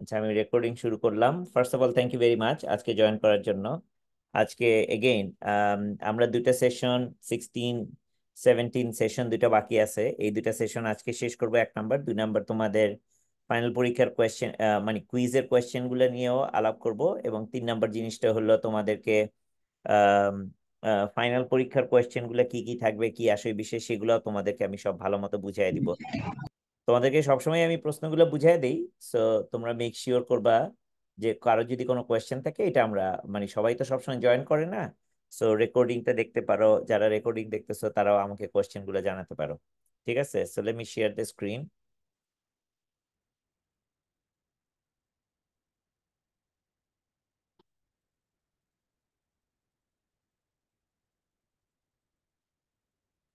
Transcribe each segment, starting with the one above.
আচ্ছা, আমি রেকর্ডিং শুরু করলাম। First of all thank you very much আজকে জয়েন করার জন্য। আজকে এগেইন আমরা দুইটা সেশন 16 17 সেশন দুইটা বাকি আছে। এই দুইটা সেশন আজকে শেষ করবো। 1 নাম্বার 2 নাম্বার তোমাদের ফাইনাল পরীক্ষার কোয়েশ্চেন, মানে কুইজের কোয়েশ্চেন গুলো নিয়েও আলাপ করব। এবং 3 নাম্বার জিনিসটা হলো তোমাদেরকে ফাইনাল পরীক্ষার কোয়েশ্চেন গুলো কি কি থাকবে, কি আসে বিষয়, সেগুলো তোমাদেরকে আমি সব ভালো মতো বুঝিয়ে দিব। তোমাদেরকে সবসময় আমি প্রশ্নগুলো বুঝিয়ে দিই। সো তোমরা মেক শিওর করবা যে কারো যদি কোনো কোয়েশ্চেন থাকে, এটা আমরা মানে সবাই তো সবসময় জয়েন করে না। সো রেকর্ডিংটা দেখতে পারো, যারা রেকর্ডিং দেখতেছো তারাও আমাকে কোয়েশ্চেন গুলো জানাতে পারো। ঠিক আছে, so let me share the screen.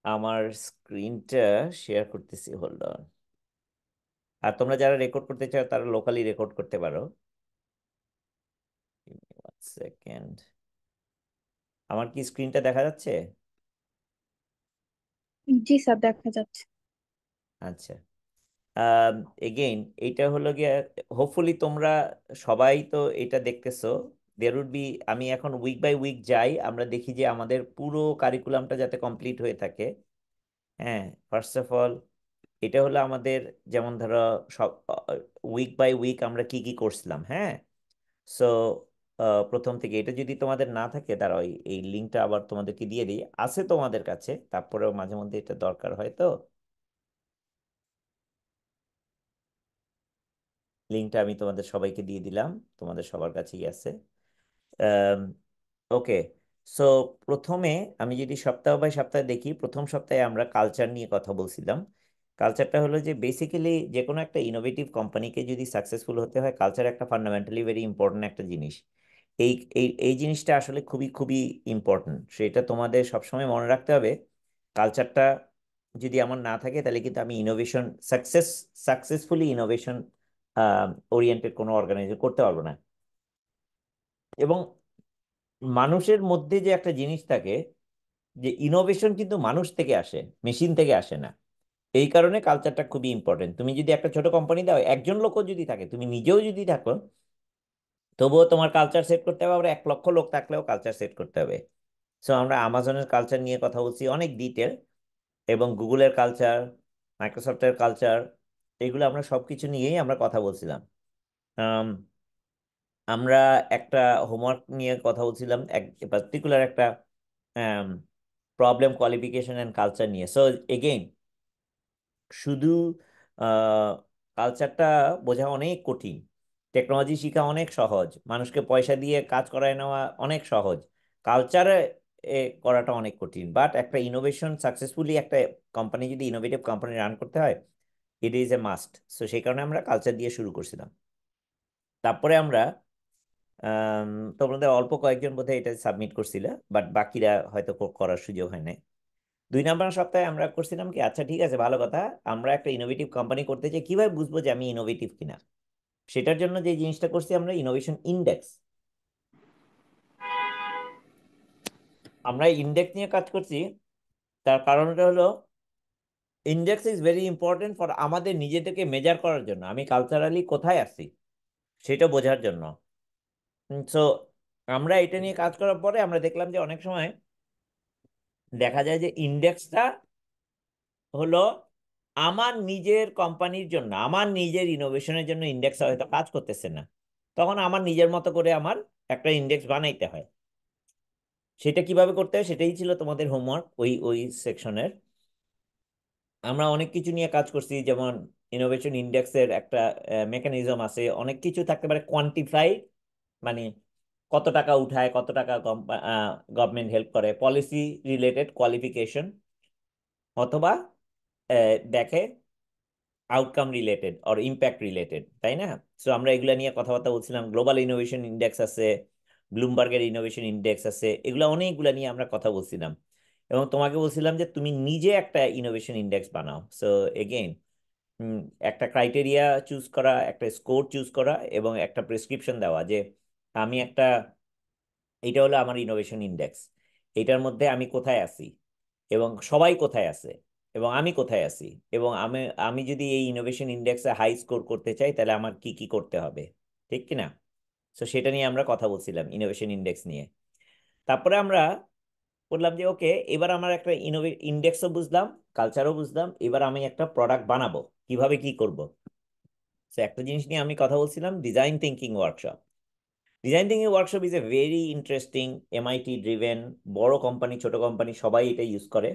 আমার স্ক্রিনটা শেয়ার করতেছি, হোল্ড অন। আর তোমরা যারা রেকর্ড করতে চাও তারা লোকালি রেকর্ড করতে পারো। সেকেন্ড, আমার কি স্ক্রিনটা দেখা যাচ্ছে? জি স্যার, দেখা যাচ্ছে। আচ্ছা, এগেইন এইটা হলো গিয়ে, হোপফুলি তোমরা সবাই তো এটা দেখতেছো। দেয়ার উড বি, আমি এখন উইক বাই উইক যাই, আমরা দেখি যে আমাদের পুরো কারিকুলামটা যাতে কমপ্লিট হয়ে থাকে। হ্যাঁ, ফার্স্ট অফ অল এটা হলো আমাদের, যেমন ধরো সব উইক বাই উইক আমরা কি কি করছিলাম। হ্যাঁ, সো প্রথম থেকে এটা যদি তোমাদের না থাকে, দাঁড়াও এই লিঙ্কটা আবার তোমাদেরকে দিয়ে দিই। আছে তোমাদের কাছে, তারপরেও মাঝে মধ্যে এটা দরকার হয়, তো লিঙ্কটা আমি তোমাদের সবাইকে দিয়ে দিলাম, তোমাদের সবার কাছেই আছে। ওকে, সো প্রথমে আমি যদি সপ্তাহ বাই সপ্তাহ দেখি, প্রথম সপ্তাহে আমরা কালচার নিয়ে কথা বলছিলাম। কালচারটা হলো যে বেসিক্যালি যে কোনো একটা ইনোভেটিভ কোম্পানিকে যদি সাকসেসফুল হতে হয়, কালচার একটা ফান্ডামেন্টালি ভেরি ইম্পর্ট্যান্ট একটা জিনিস। এই এই এই জিনিসটা আসলে খুবই খুবই ইম্পর্ট্যান্ট, সেটা তোমাদের সবসময় মনে রাখতে হবে। কালচারটা যদি আমার না থাকে, তাহলে কিন্তু আমি ইনোভেশন সাকসেসফুলি ইনোভেশন ওরিয়েন্টেড কোনো অর্গানাইজেশন করতে পারবো না। এবং মানুষের মধ্যে যে একটা জিনিস থাকে, যে ইনোভেশন কিন্তু মানুষ থেকে আসে, মেশিন থেকে আসে না। এই কারণে কালচারটা খুবই ইম্পর্টেন্ট। তুমি যদি একটা ছোট কোম্পানি দাও, একজন লোকও যদি থাকে, তুমি নিজেও যদি থাকো, তবুও তোমার কালচার সেট করতে হবে। আবার 1 লক্ষ লোক থাকলেও কালচার সেট করতে হবে। সো আমরা আমাজনের কালচার নিয়ে কথা বলছি অনেক ডিটেল, এবং গুগলের কালচার, মাইক্রোসফটের কালচার, এগুলো আমরা সবকিছু নিয়েই আমরা কথা বলছিলাম। আম, আমরা একটা হোমওয়ার্ক নিয়ে কথা বলছিলাম, এক পার্টিকুলার একটা প্রবলেম কোয়ালিফিকেশন অ্যান্ড কালচার নিয়ে। সো এগেইন, শুধু কালচারটা বোঝা অনেক কঠিন, টেকনোলজি শেখা অনেক সহজ, মানুষকে পয়সা দিয়ে কাজ করায় নেওয়া অনেক সহজ, কালচারে করাটা অনেক কঠিন। বাট একটা ইনোভেশন সাকসেসফুলি, একটা কোম্পানি যদি ইনোভেটিভ কোম্পানি রান করতে হয়, it is a must. So সেই কারণে আমরা কালচার দিয়ে শুরু করছিলাম। তারপরে আমরা আম, তোমাদের অল্প কয়েকজন বোধহয় এটা সাবমিট করছিল, বাট বাকিরা হয়তো করার সুযোগ হয় নাই। 2 নাম্বার সপ্তাহে আমরা করছিলাম কি, আচ্ছা ঠিক আছে, ভালো কথা, আমরা একটা ইনোভেটিভ কোম্পানি করতে চাই, কিভাবে বুঝবো যে আমি ইনোভেটিভ কিনা? সেটার জন্য যে জিনিসটা করছি আমরা, ইনোভেশন ইন্ডেক্স। আমরা ইন্ডেক্স নিয়ে কাজ করছি। তার কারণটা হলো, index is very important for আমাদের নিজেদেরকে মেজার করার জন্য, আমি কালচারালি কোথায় আছি সেটা বোঝার জন্য। সো আমরা এটা নিয়ে কাজ করার পরে আমরা দেখলাম যে অনেক সময় দেখা যায় যে ইন্ডেক্সটা হলো আমার নিজের কোম্পানির জন্য, আমার নিজের ইনোভেশনের জন্য ইন্ডেক্স হয়তো কাজ করতেছে না। তখন আমার নিজের মতো করে আমার একটা ইন্ডেক্স বানাইতে হয়। সেটা কিভাবে করতে হয় সেটাই ছিল তোমাদের হোমওয়ার্ক ওই ওই সেকশনের। আমরা অনেক কিছু নিয়ে কাজ করছি, যেমন ইনোভেশন ইন্ডেক্সের একটা মেকানিজম আছে, অনেক কিছু থাকতে পারে কোয়ান্টিফাই, মানে কত টাকা উঠায়, কত টাকা গভর্নমেন্ট হেল্প করে, পলিসি রিলেটেড কোয়ালিফিকেশন, অথবা দেখে outcome related or impact related, তাই না? সো আমরা এগুলা নিয়ে কথাবার্তা বলছিলাম। গ্লোবাল ইনোভেশন ইন্ডেক্স আছে, ব্লুমবার্গের ইনোভেশন ইন্ডেক্স আছে, এগুলা অনেকগুলা নিয়ে আমরা কথা বলছিলাম। এবং তোমাকে বলছিলাম যে তুমি নিজে একটা ইনোভেশন ইন্ডেক্স বানাও। সো এগেইন, একটা ক্রাইটেরিয়া চুজ করা, একটা স্কোর চুজ করা, এবং একটা প্রেসক্রিপশন দেওয়া যে আমি একটা, এটা হলো আমার ইনোভেশন ইন্ডেক্স, এটার মধ্যে আমি কোথায় আছি, এবং সবাই কোথায় আছে, এবং আমি কোথায় আছি, এবং আমি আমি যদি এই ইনোভেশন ইন্ডেক্সে হাই স্কোর করতে চাই, তাহলে আমার কি কি করতে হবে। ঠিক কিনা? তো সেটা নিয়ে আমরা কথা বলছিলাম, ইনোভেশন ইন্ডেক্স নিয়ে। তারপরে আমরা বললাম যে ওকে, এবার আমার একটা ইন্ডেক্সও বুঝলাম, কালচারও বুঝলাম, এবার আমি একটা প্রোডাক্ট বানাবো, কিভাবে কি করব। তো একটা জিনিস নিয়ে আমি কথা বলছিলাম, design thinking workshop. Design thinking workshop is a very interesting, MIT driven, বড় কোম্পানি ছোট কোম্পানি সবাই এটা ইউজ করে।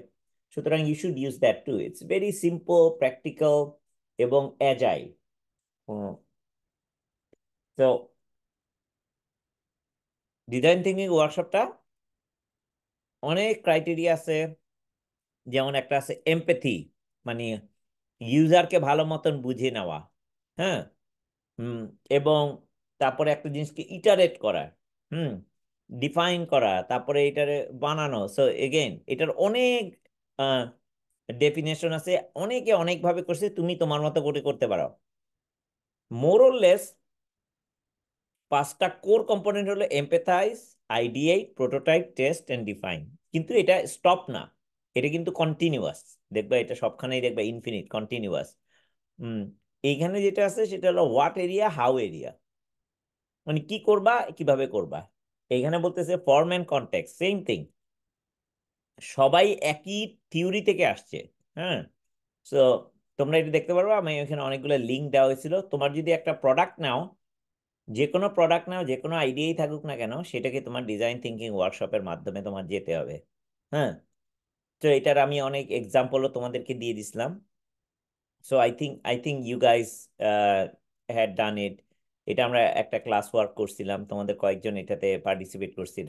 সুতরাং you should use that too, it's very simple, practical এবং অ্যাজাইল। তো ডিজাইন থিঙ্কিং ওয়ার্কশপটা অনেক ক্রাইটেরিয়া আছে। যেমন একটা আছে এমপ্যাথি, মানে ইউজারকে ভালো মতন বুঝে নেওয়া। হ্যাঁ। হুম। এবং তারপরে একটা জিনিসকে ইটারেট করা। হুম। ডিফাইন করা, তারপরে এটারে বানানো। সো এগেইন এটার অনেক ডেফিনেশন আছে, অনেকে অনেকভাবে করছে, তুমি তোমার মতো করে করতে পারো। মোর অর লেস 5টা কোর কম্পোনেন্ট হলো এমপ্যাথাইজ, আইডিয়েট, প্রোটোটাইপ, টেস্ট এন্ড ডিফাইন। কিন্তু এটা স্টপ না, এটা কিন্তু কন্টিনিউয়াস। দেখবা এটা সবখানেই দেখবা ইনফিনিট কন্টিনিউয়াস। হুম। এইখানে যেটা আছে সেটা হলো হোয়াট এরিয়া, হাউ এরিয়া, মানে কি করবা কিভাবে করবা। এইখানে বলতেছে form and context, same thing. সবাই একই থিওরি থেকে আসছে। হ্যাঁ। সো তোমরা এটা দেখতে পারবে, আমি এখানে অনেকগুলো লিঙ্ক দেওয়া হয়েছিল। তোমার যদি একটা প্রোডাক্ট নাও, যে কোনো প্রোডাক্ট নাও, যে কোনো আইডিয়াই থাকুক না কেন, সেটাকে তোমার ডিজাইন থিঙ্কিং ওয়ার্কশপের মাধ্যমে তোমার যেতে হবে। হ্যাঁ। তো এটার আমি অনেক এক্সাম্পলও তোমাদেরকে দিয়ে দিছিলাম। So I think you guys had done it. এটা আমরা একটা ক্লাস ওয়ার্ক করছিলাম, তোমাদের কয়েকজন এটাতে পার্টিসিপেট করছিল।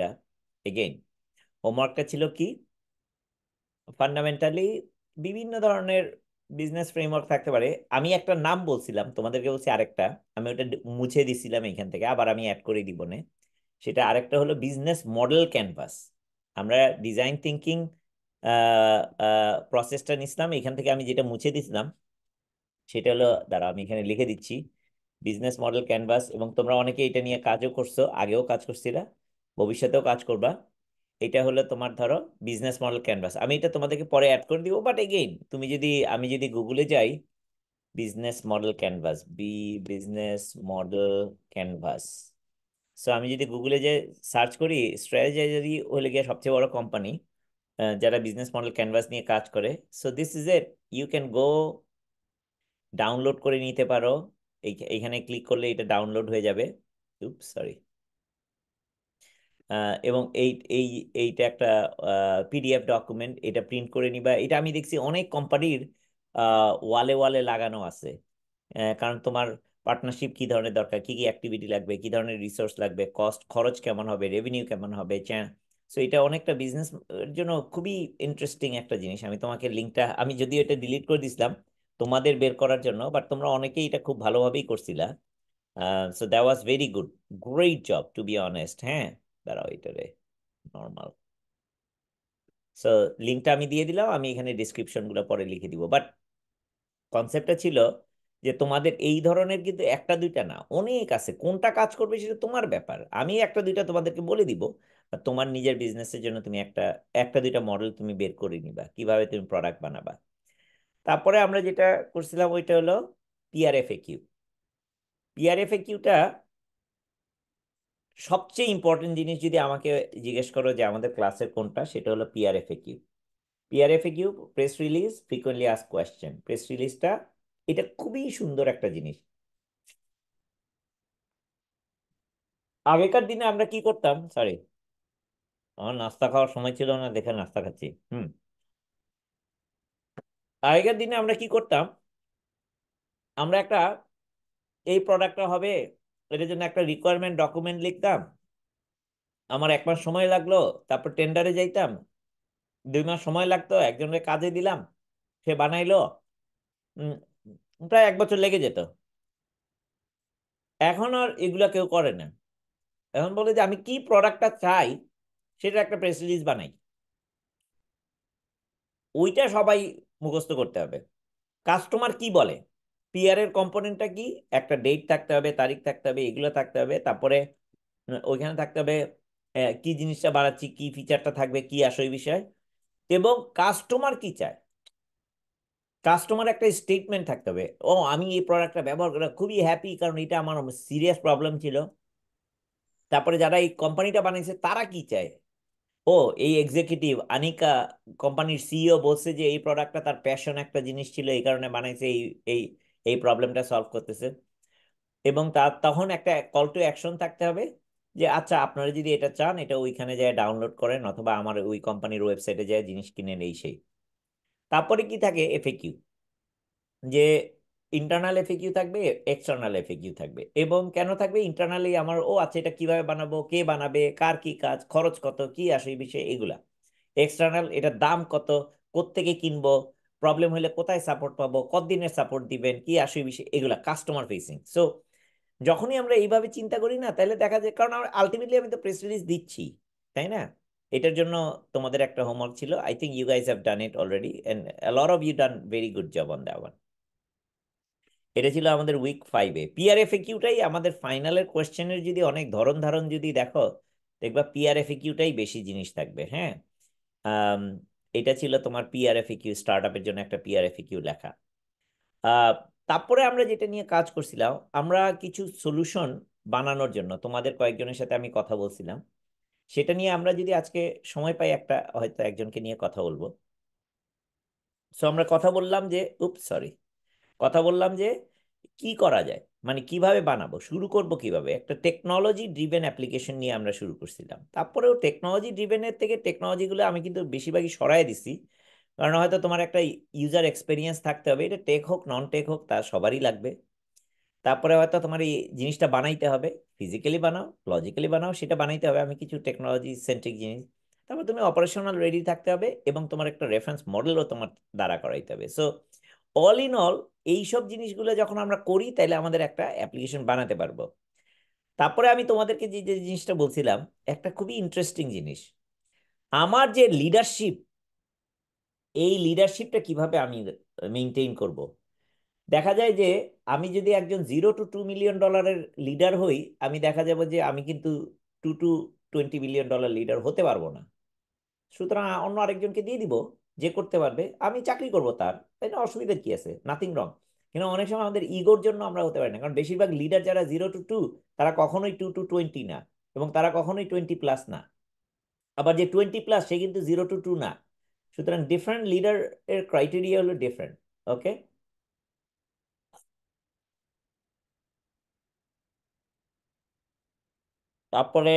এগেইন হোমওয়ার্কটা ছিল কি, ফান্ডামেন্টালি বিভিন্ন ধরনের বিজনেস ফ্রেমওয়ার্ক থাকতে পারে। আমি একটা নাম বলছিলাম, তোমাদেরকে বলছি আরেকটা। আমি ওটা মুছে দিছিলাম এখান থেকে, আবার আমি অ্যাড করে দিব নে। সেটা আরেকটা হলো বিজনেস মডেল ক্যানভাস। আমরা ডিজাইন থিঙ্কিং প্রসেসটা নিছিলাম, এখান থেকে আমি যেটা মুছে দিছিলাম সেটা হলো, দাঁড়া আমি এখানে লিখে দিচ্ছি, বিজনেস মডেল ক্যানভাস। এবং তোমরা অনেকে এটা নিয়ে কাজও করছো, আগেও কাজ করছিলা, ভবিষ্যতেও কাজ করবা। এটা হলো তোমার ধরো বিজনেস মডেল ক্যানভাস। আমি এটা তোমাদেরকে পরে অ্যাড করে দিব, বাট এগেইন তুমি যদি, আমি যদি গুগলে যাই, business model canvas, business model canvas. So আমি যদি গুগলে যে সার্চ করি, স্ট্র্যাটেজারি হলে গিয়ে সবচেয়ে বড় কোম্পানি যারা বিজনেস মডেল ক্যানভাস নিয়ে কাজ করে। So this is it, you can go download করে নিতে পারো। এইখানে ক্লিক করলে এটা ডাউনলোড হয়ে যাবে। সরি। এবং এই এই এইটা একটা পিডিএফ ডকুমেন্ট, এটা প্রিন্ট করে নিবা। এটা আমি দেখছি অনেক কোম্পানির ওয়ালে ওয়ালে লাগানো আছে। কারণ তোমার পার্টনারশিপ কি ধরনের দরকার, কি কি অ্যাক্টিভিটি লাগবে, কি ধরনের রিসোর্স লাগবে, কস্ট খরচ কেমন হবে, রেভিনিউ কেমন হবে। সো এটা অনেকটা বিজনেস এর জন্য খুবই ইন্টারেস্টিং একটা জিনিস। আমি তোমাকে লিঙ্কটা, আমি যদিও এটা ডিলিট করে দিছিলাম তোমাদের বের করার জন্য, বাট তোমরা অনেকেই এটা খুব ভালোভাবেই করছিলা। So that was very good, great job to be honest. হ্যাঁ। দাঁড়াও এটারে নর্মাল। সো লিঙ্কটা আমি দিয়ে দিলাম, আমি এখানে ডিসক্রিপশন গুলো পরে লিখে দিব। বাট কনসেপ্টটা ছিল যে তোমাদের এই ধরনের কিন্তু একটা দুইটা না, অনেক আছে। কোনটা কাজ করবে সেটা তোমার ব্যাপার, আমি একটা দুইটা তোমাদেরকে বলে দিব। আর তোমার নিজের বিজনেসের জন্য তুমি একটা একটা দুইটা মডেল তুমি বের করে নিবা, কিভাবে তুমি প্রোডাক্ট বানাবা। তারপরে আমরা যেটা করছিলাম ওইটা হলো পিআরএফএকিউ। পিআরএফএকিউটা সবচেয়ে ইম্পর্টেন্ট জিনিস, যদি আমাকে জিজ্ঞেস করো যে আমাদের ক্লাসের কোনটা, সেটা হলো PRFAQ. PRFAQ, press release, frequently ask question. Press রিলিজটা এটা খুবই সুন্দর একটা জিনিস। আগেকার দিনে আমরা কি করতাম, সরি, আমার নাস্তা খাওয়ার সময় ছিল না দেখে নাস্তা খাচ্ছি। হুম। আগেকার দিনে আমরা কি করতাম, আমরা একটা, এই প্রোডাক্টটা হবে, এটার জন্য একটা রিকোয়ারমেন্ট ডকুমেন্ট লিখতাম। আমার 1 মাস সময় লাগলো, তারপর টেন্ডারে যাইতাম, 2 মাস সময় লাগতো, একজনের কাজে দিলাম, সে বানাইলো। উম, প্রায় 1 বছর লেগে যেত। এখন আর এগুলা কেউ করে না। এখন বলে যে আমি কি প্রোডাক্টটা চাই, সেটা একটা প্রেস রিলিজ বানাই, ওইটা সবাই মুখস্থ করতে হবে। কাস্টমার কি বলে, পিআর এর কম্পোনেন্টটা কি, একটা ডেট থাকতে হবে, তারিখ থাকতে হবে, এগুলো থাকতে হবে। তারপরে ওইখানে থাকতে হবে কি জিনিসটা বানাচ্ছি, কি ফিচারটা থাকবে, কি আসল বিষয়, এবং কাস্টমার কি চায়। কাস্টমার একটা স্টেটমেন্ট থাকতে হবে, ও আমি এই প্রোডাক্টটা ব্যবহার করে খুবই হ্যাপি, কারণ এটা আমার সিরিয়াস প্রবলেম ছিল। তারপরে যারা এই কোম্পানিটা বানিয়েছে তারা কি চায়, ও এই এক্সিকিউটিভ আনিকা কোম্পানির সিইও বলছে যে এই প্রোডাক্টটা তার প্যাশন একটা জিনিস ছিল, এই কারণে বানাইছে, এই এই প্রবলেমটা সলভ করতেছে। এবং তার তখন একটা কল টু অ্যাকশন থাকতে হবে যে আচ্ছা আপনারা যদি এটা চান এটা ওইখানে যায় ডাউনলোড করেন, অথবা আমার ওই কোম্পানির ওয়েবসাইটে যায় জিনিস কিনেন, এই সেই। তারপরে কি থাকে, এফএকিউ, যে ইন্টারনাল এফএকিউ থাকবে, এক্সটার্নাল এফএকিউ থাকবে। এবং কেন থাকবে ইন্টারনালি, আমার ও আচ্ছা এটা কিভাবে বানাবো, কে বানাবে, কার কি কাজ, খরচ কত, কি আসে এই বিষয়ে, এগুলা। এক্সটার্নাল, এটার দাম কত, কোত্থেকে কিনবো, প্রবলেম হলে কোথায় সাপোর্ট পাবো, কতদিনের সাপোর্ট দিবেন, কি আসে এই বিষয়ে, এগুলা কাস্টমার ফেসিং। সো যখনই আমরা এইভাবে চিন্তা করি না, তাহলে দেখা যায়, কারণ আলটিমেটলি আমি তো প্রেস রিলিজ দিচ্ছি, তাই না? এটার জন্য তোমাদের একটা হোমওয়ার্ক ছিল, I think you guys have done it already, and a lot of you done very good job on that one. এটা ছিল আমাদের উইক 5-এ। পিআরএফএকিউটাই আমাদের ফাইনালের কোয়েশ্চেনের যদি অনেক ধরন ধারণ যদি দেখো, দেখবা পিআরএফএকিউটাই বেশি জিনিস থাকবে। হ্যাঁ, আম, এটা ছিল তোমার পিআরএফএকিউ, স্টার্ট আপের জন্য একটা পিআরএফএকিউ লেখা। আহ, তারপরে আমরা যেটা নিয়ে কাজ করছিলাম, আমরা কিছু সলিউশন বানানোর জন্য তোমাদের কয়েকজনের সাথে আমি কথা বলছিলাম, সেটা নিয়ে আমরা যদি আজকে সময় পাই একটা হয়তো একজনকে নিয়ে কথা বলবো। সো আমরা কথা বললাম যে, সরি, কথা বললাম যে কি করা যায়, মানে কিভাবে বানাবো, শুরু করব কিভাবে, একটা টেকনোলজি ড্রিভেন অ্যাপ্লিকেশন নিয়ে আমরা শুরু করছিলাম। তারপরেও টেকনোলজি ড্রিভেনের থেকে টেকনোলজিগুলো আমি কিন্তু বেশিরভাগই সরাই দিছি, কারণ হয়তো তোমার একটা ইউজার এক্সপিরিয়েন্স থাকতে হবে, এটা টেক হোক নন টেক হোক তার সবারই লাগবে। তারপরে হয়তো তোমার এই জিনিসটা বানাইতে হবে, ফিজিক্যালি বানাও লজিক্যালি বানাও, সেটা বানাইতে হবে, আমি কিছু টেকনোলজি সেন্ট্রিক জিনিস। তারপর তুমি অপারেশনাল রেডি থাকতে হবে, এবং তোমার একটা রেফারেন্স মডেলও তোমার দ্বারা করাইতে হবে। সো অল ইন অল, এইসব জিনিসগুলো যখন আমরা করি তাহলে আমাদের একটা অ্যাপ্লিকেশন বানাতে পারবো। তারপরে আমি তোমাদেরকে যে যে জিনিসটা বলছিলাম, একটা খুবই ইন্টারেস্টিং জিনিস, আমার যে লিডারশিপ, এই লিডারশিপটা কিভাবে আমি মেনটেন করব। দেখা যায় যে আমি যদি একজন $0 to $2 মিলিয়ন লিডার হই, আমি দেখা যাবে যে আমি কিন্তু $2 to $20 মিলিয়ন লিডার হতে পারবো না। সুতরাং অন্য আরেকজনকে দিয়ে দিব, যে করতে পারবে, আমি চাকরি করব তার, তাই না? অসুবিধার কি আছে, নাথিং রং। কিন্তু অনেক সময় আমাদের ইগোর জন্য আমরা হতে পারি না, কারণ বেশিরভাগ লিডার যারা 0 to 2, তারা কখনোই 2 to 20 না, এবং তারা কখনোই 20+ না। আবার যে 20+, সে কিন্তু 0 to 2 না। সুতরাং ডিফারেন্ট লিডার এর ক্রাইটেরিয়া হলো ডিফারেন্ট। ওকে, তারপরে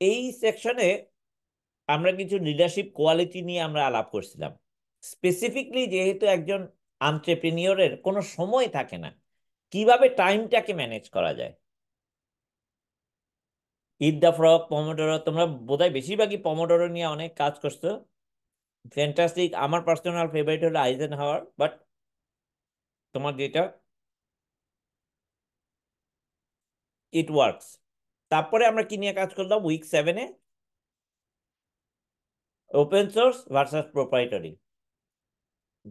এই সেকশনে আমরা কিছু লিডারশিপ কোয়ালিটি নিয়ে আমরা আলাপ করছিলাম। স্পেসিফিকলি যেহেতু একজন আন্ত্রেপ্রেনিয়রের কোনো সময় থাকে না, কিভাবে টাইমটাকে ম্যানেজ করা যায়। ইট দ্য ফ্রগ, পমোডোরো, তোমরা বোধহয় বেশিরভাগই পমোডোরো নিয়ে অনেক কাজ করছো, ফ্যান্টাস্টিক। আমার পার্সোনাল ফেভারিট হলো আইজেন হাওয়ার, বাট তোমার যেটা, ইট ওয়ার্কস। তারপরে আমরা কি নিয়ে কাজ করলাম উইক 7-এ, open source versus proprietary.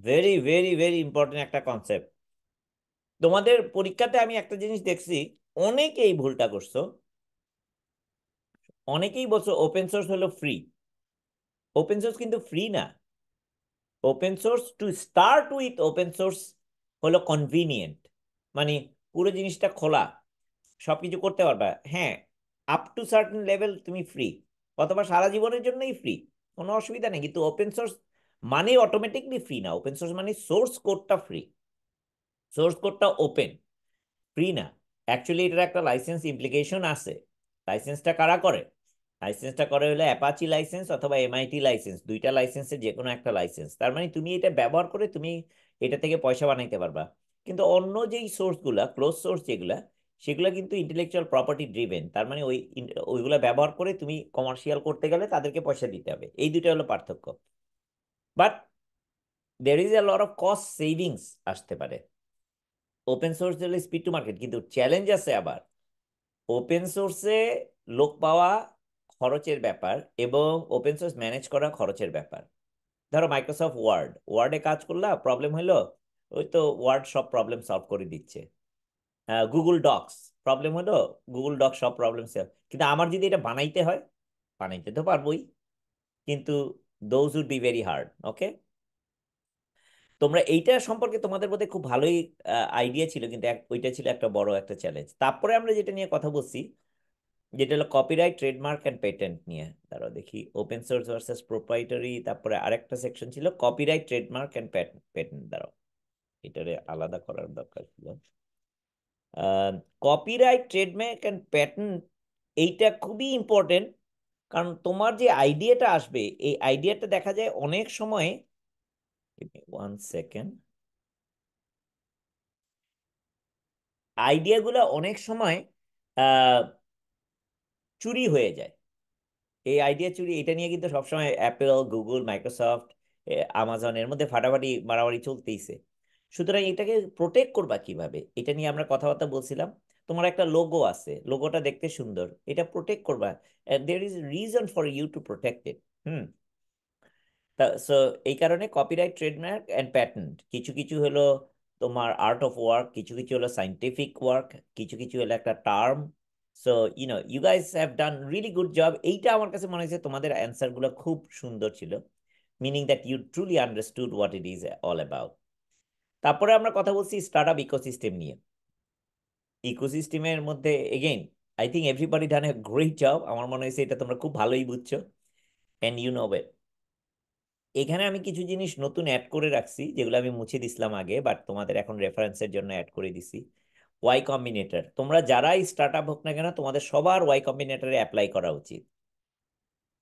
Very very very important একটা কনসেপ্ট। তোমাদের পরীক্ষাতে আমি একটা জিনিস দেখছি, অনেকেই এই ভুলটা করছো। অনেকেই বলছো ওপেন সোর্স হলো ফ্রি। ওপেন সোর্স কিন্তু ফ্রি না। Open source, to start with open source হলো কনভিনিয়েন্ট, মানে পুরো জিনিসটা খোলা, সবকিছু করতে পারবা। হ্যাঁ, আপ টু সার্টেন লেভেল তুমি ফ্রি, অথবা সারা জীবনের জন্যই ফ্রি, কোনো অসুবিধা নেই। কিন্তু ওপেন সোর্স মানে অটোমেটিকলি ফ্রি না। ওপেন সোর্স মানে সোর্স কোডটা ফ্রি, সোর্স কোডটা ওপেন, ফ্রি না। অ্যাকচুয়ালি এটার একটা লাইসেন্স ইমপ্লিকেশন আছে। লাইসেন্সটা কারা করে? লাইসেন্সটা করে হলো অ্যাপাচি লাইসেন্স অথবা এমআইটি লাইসেন্স, দুইটা লাইসেন্সের যে কোনো একটা লাইসেন্স। তার মানে তুমি এটা ব্যবহার করে তুমি এটা থেকে পয়সা বানাইতে পারবা। কিন্তু অন্য যেই সোর্সগুলা, ক্লোজ সোর্স যেগুলা, সেগুলো কিন্তু ইন্টেলেকচুয়াল প্রপার্টি ড্রিভেন। তার মানে ওইগুলা ব্যবহার করে তুমি কমার্শিয়াল করতে গেলে তাদেরকে পয়সা দিতে হবে। এই দুইটা হলো পার্থক্য। But there is a lot of cost savings আসতে পারে। ওপেন সোর্স হলে স্পিড টু মার্কেট, কিন্তু চ্যালেঞ্জ আছে আবার। ওপেন সোর্সে লোক পাওয়া খরচের ব্যাপার, এবং ওপেন সোর্স ম্যানেজ করা খরচের ব্যাপার। ধরো মাইক্রোসফট ওয়ার্ড, ওয়ার্ডে কাজ করলা, প্রবলেম হলো, ওই তো ওয়ার্ড সব প্রবলেম সলভ করে দিচ্ছে। গুগল ডক্স, প্রবলেম হলো, গুগল ডক্স সব প্রবলেম সলভ। কিন্তু আমার যদি এটা বানাইতে হয়, বানাইতে তো পারবোই, কিন্তু those would be very hard. Okay, তোমরা এইটা সম্পর্কে তোমাদের মধ্যে খুব ভালোই আইডিয়া ছিল, কিন্তু ওইটা ছিল একটা বড় একটা চ্যালেঞ্জ। তারপরে আমরা যেটা নিয়ে কথা বলছি, যেটা হলো কপিরাইট, ট্রেডমার্ক অ্যান্ড পেটেন্ট নিয়ে। দাঁড়াও দেখি, ওপেন সোর্স ভার্সেস প্রোপ্রাইটারি, তারপরে আরেকটা সেকশন ছিল কপিরাইট, ট্রেডমার্ক অ্যান্ড পেটেন্ট। দাঁড়াও, এটারে আলাদা করার দরকার ছিল। কপিরাইট, ট্রেডমার্ক অ্যান্ড প্যাটেন্ট, এইটা খুবই ইম্পর্টেন্ট। কারণ তোমার যে আইডিয়াটা আসবে, এই আইডিয়াটা দেখা যায় অনেক সময়, ওয়ান সেকেন্ড, আইডিয়াগুলো অনেক সময় আহ, চুরি হয়ে যায়। এই আইডিয়া চুরি, এটা নিয়ে কিন্তু সবসময় অ্যাপেল, গুগল, মাইক্রোসফট, আমাজনের মধ্যে ফাটাফাটি মারামারি চলতেইছে। সুতরাং এটাকে প্রোটেক্ট করবা কিভাবে, এটা নিয়ে আমরা কথাবার্তা বলছিলাম। তোমার একটা লোগো আছে, লোগোটা দেখতে সুন্দর, এটা প্রোটেক্ট করবা। There is reason for you to protect it. Hmm. So এই কারণে কপিরাইট, ট্রেডমার্ক অ্যান্ড প্যাটেন্ট, কিছু কিছু হলো তোমার আর্ট অফ ওয়ার্ক, কিছু কিছু হলো সাইন্টিফিক ওয়ার্ক, কিছু কিছু হলো একটা term. So you guys have done really good job. এইটা আমার কাছে মনে হয়েছে তোমাদের অ্যান্সার গুলো খুব সুন্দর ছিল, meaning that you truly understood what it is all about. তারপরে আমরা কথা বলছি স্টার্ট আপ ইকোসিস্টেম নিয়ে। ইকোসিস্টেমের মধ্যে again I think everybody done a great job. আমার মনে হয়েছে এটা তোমরা খুব ভালোই বুঝছো, অ্যান্ড ইউ নো ইট। এখানে আমি কিছু জিনিস নতুন অ্যাড করে রাখছি, যেগুলো আমি মুছে দিছিলাম আগে, বাট তোমাদের এখন রেফারেন্সের জন্য অ্যাড করে দিছি। ওয়াই কম্বিনেটর, তোমরা যারাই স্টার্ট আপ হোক না কেন, তোমাদের সবার ওয়াই কম্বিনেটরে অ্যাপ্লাই করা উচিত।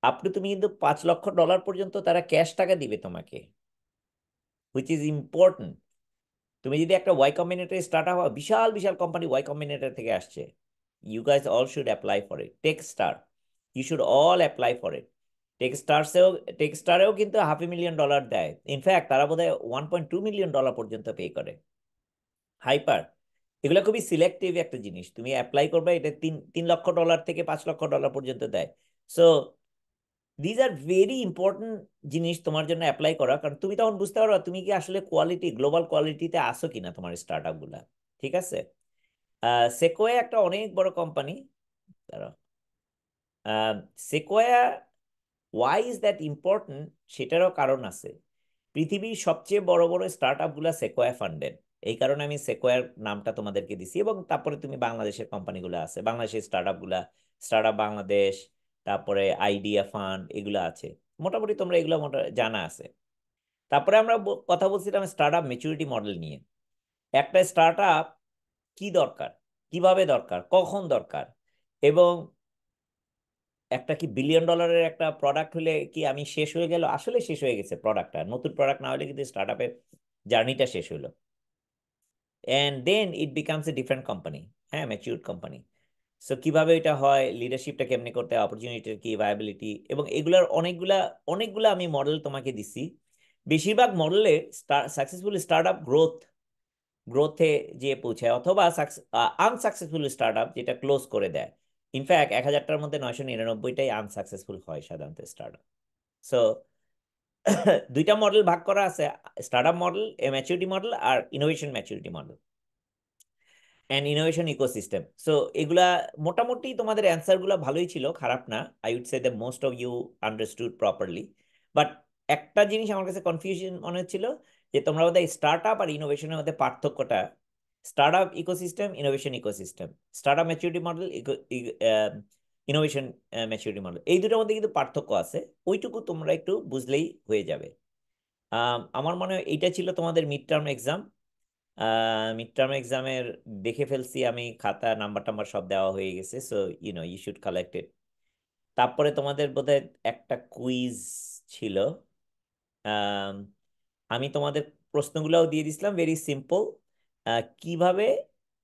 আপনি তুমি কিন্তু $5 লক্ষ পর্যন্ত তারা ক্যাশ টাকা দিবে তোমাকে, হুইচ ইজ ইম্পর্টেন্ট। তুমি যদি একটা ওয়াই কম্বিনেটরে স্টার্ট আপ হওয়া, বিশাল বিশাল কোম্পানি ওয়াই কম্বিনেটর থেকে আসছে। You guys all should apply for it. Techstar, you should all apply for it. টেকস্টারসেও টেকস্টারেও কিন্তু $500,000 দেয়। ইনফ্যাক্ট তারা বোধহয় $1.2 মিলিয়ন পর্যন্ত পে করে। হাইপার, এগুলো খুবই সিলেক্টিভ একটা জিনিস, তুমি অ্যাপ্লাই করবে, এটা তিন তিন লক্ষ ডলার থেকে $5 লক্ষ পর্যন্ত দেয়। So these are very important জিনিস তোমার জন্য অ্যাপ্লাই করা, কারণ তুমি তখন বুঝতে পারবে তুমি কি আসলে কোয়ালিটি, গ্লোবাল কোয়ালিটিতে আসো কিনা তোমার স্টার্ট আপ গুলা। ঠিক আছে। সেকোয়া একটা অনেক বড় company. Sequoia, why is that important, সেটারও কারণ আছে। পৃথিবীর সবচেয়ে বড় বড় স্টার্ট আপ গুলা সেকোয়া ফান্ডেড। এই কারণে আমি সেকোয়ার নামটা তোমাদেরকে দিছি। এবং তারপরে তুমি বাংলাদেশের কোম্পানিগুলো আছে, বাংলাদেশের স্টার্ট আপ গুলা, স্টার্ট আপ বাংলাদেশ, তারপরে আইডিয়া ফান্ড, এগুলো আছে। মোটামুটি তোমরা এগুলো জানা আছে। তারপরে আমরা কথা বলছিলাম স্টার্ট আপ ম্যাচুরিটি মডেল নিয়ে। একটা স্টার্ট আপ কি দরকার, কিভাবে দরকার, কখন দরকার, এবং একটা কি $1 বিলিয়ন একটা প্রোডাক্ট হলে কি আমি শেষ হয়ে গেল, আসলে শেষ হয়ে গেছে প্রোডাক্টটা, নতুন প্রোডাক্ট না হলে কিন্তু স্টার্ট আপের জার্নিটা শেষ হলো। And then it becomes a different company, হ্যাঁ, ম্যাচিউরড কোম্পানি। সো কিভাবে এটা হয়, লিডারশিপটা কেমনি করতে হয়, অপরচুনিটির কি, ভায়াবিলিটি, এবং এগুলার অনেকগুলা অনেকগুলা আমি মডেল তোমাকে দিছি। বেশিরভাগ মডেলে সাকসেসফুল স্টার্ট আপ গ্রোথে যে পৌঁছায়, অথবা আনসাকসেসফুল স্টার্ট আপ যেটা ক্লোজ করে দেয়। ইনফ্যাক্ট 1,000টার মধ্যে 999টাই আনসাকসেসফুল হয় সাধারণত স্টার্ট আপ। সো দুইটা মডেল ভাগ করা আছে, startup model, maturity model, আর innovation maturity model, and innovation ecosystem. So এগুলা মোটামুটি তোমাদের অ্যান্সার গুলা ভালোই ছিল, খারাপ না। I would say the most of you understood properly. But একটা জিনিস আমার কাছে কনফিউশন মনে হচ্ছিল, যে তোমরা বোধহয় স্টার্ট আপ আর ইনোভেশনের মধ্যে পার্থক্যটা, start up ecosystem, innovation ecosystem, start up maturity model, innovation maturity model, এই দুটোর মধ্যে কিন্তু পার্থক্য আছে। ওইটুকু তোমরা একটু বুঝলেই হয়ে যাবে। আমার মনে হয় এইটা ছিল তোমাদের mid term exam. Mid term এক্সামের দেখে ফেলছি আমি, খাতা নাম্বার টাম্বার সব দেওয়া হয়ে গেছে। So you should collect it. তারপরে তোমাদের বোধহয় একটা কুইজ ছিল। আম, আমি তোমাদের প্রশ্নগুলোও দিয়ে দিছিলাম, ভেরি সিম্পল। কিভাবে,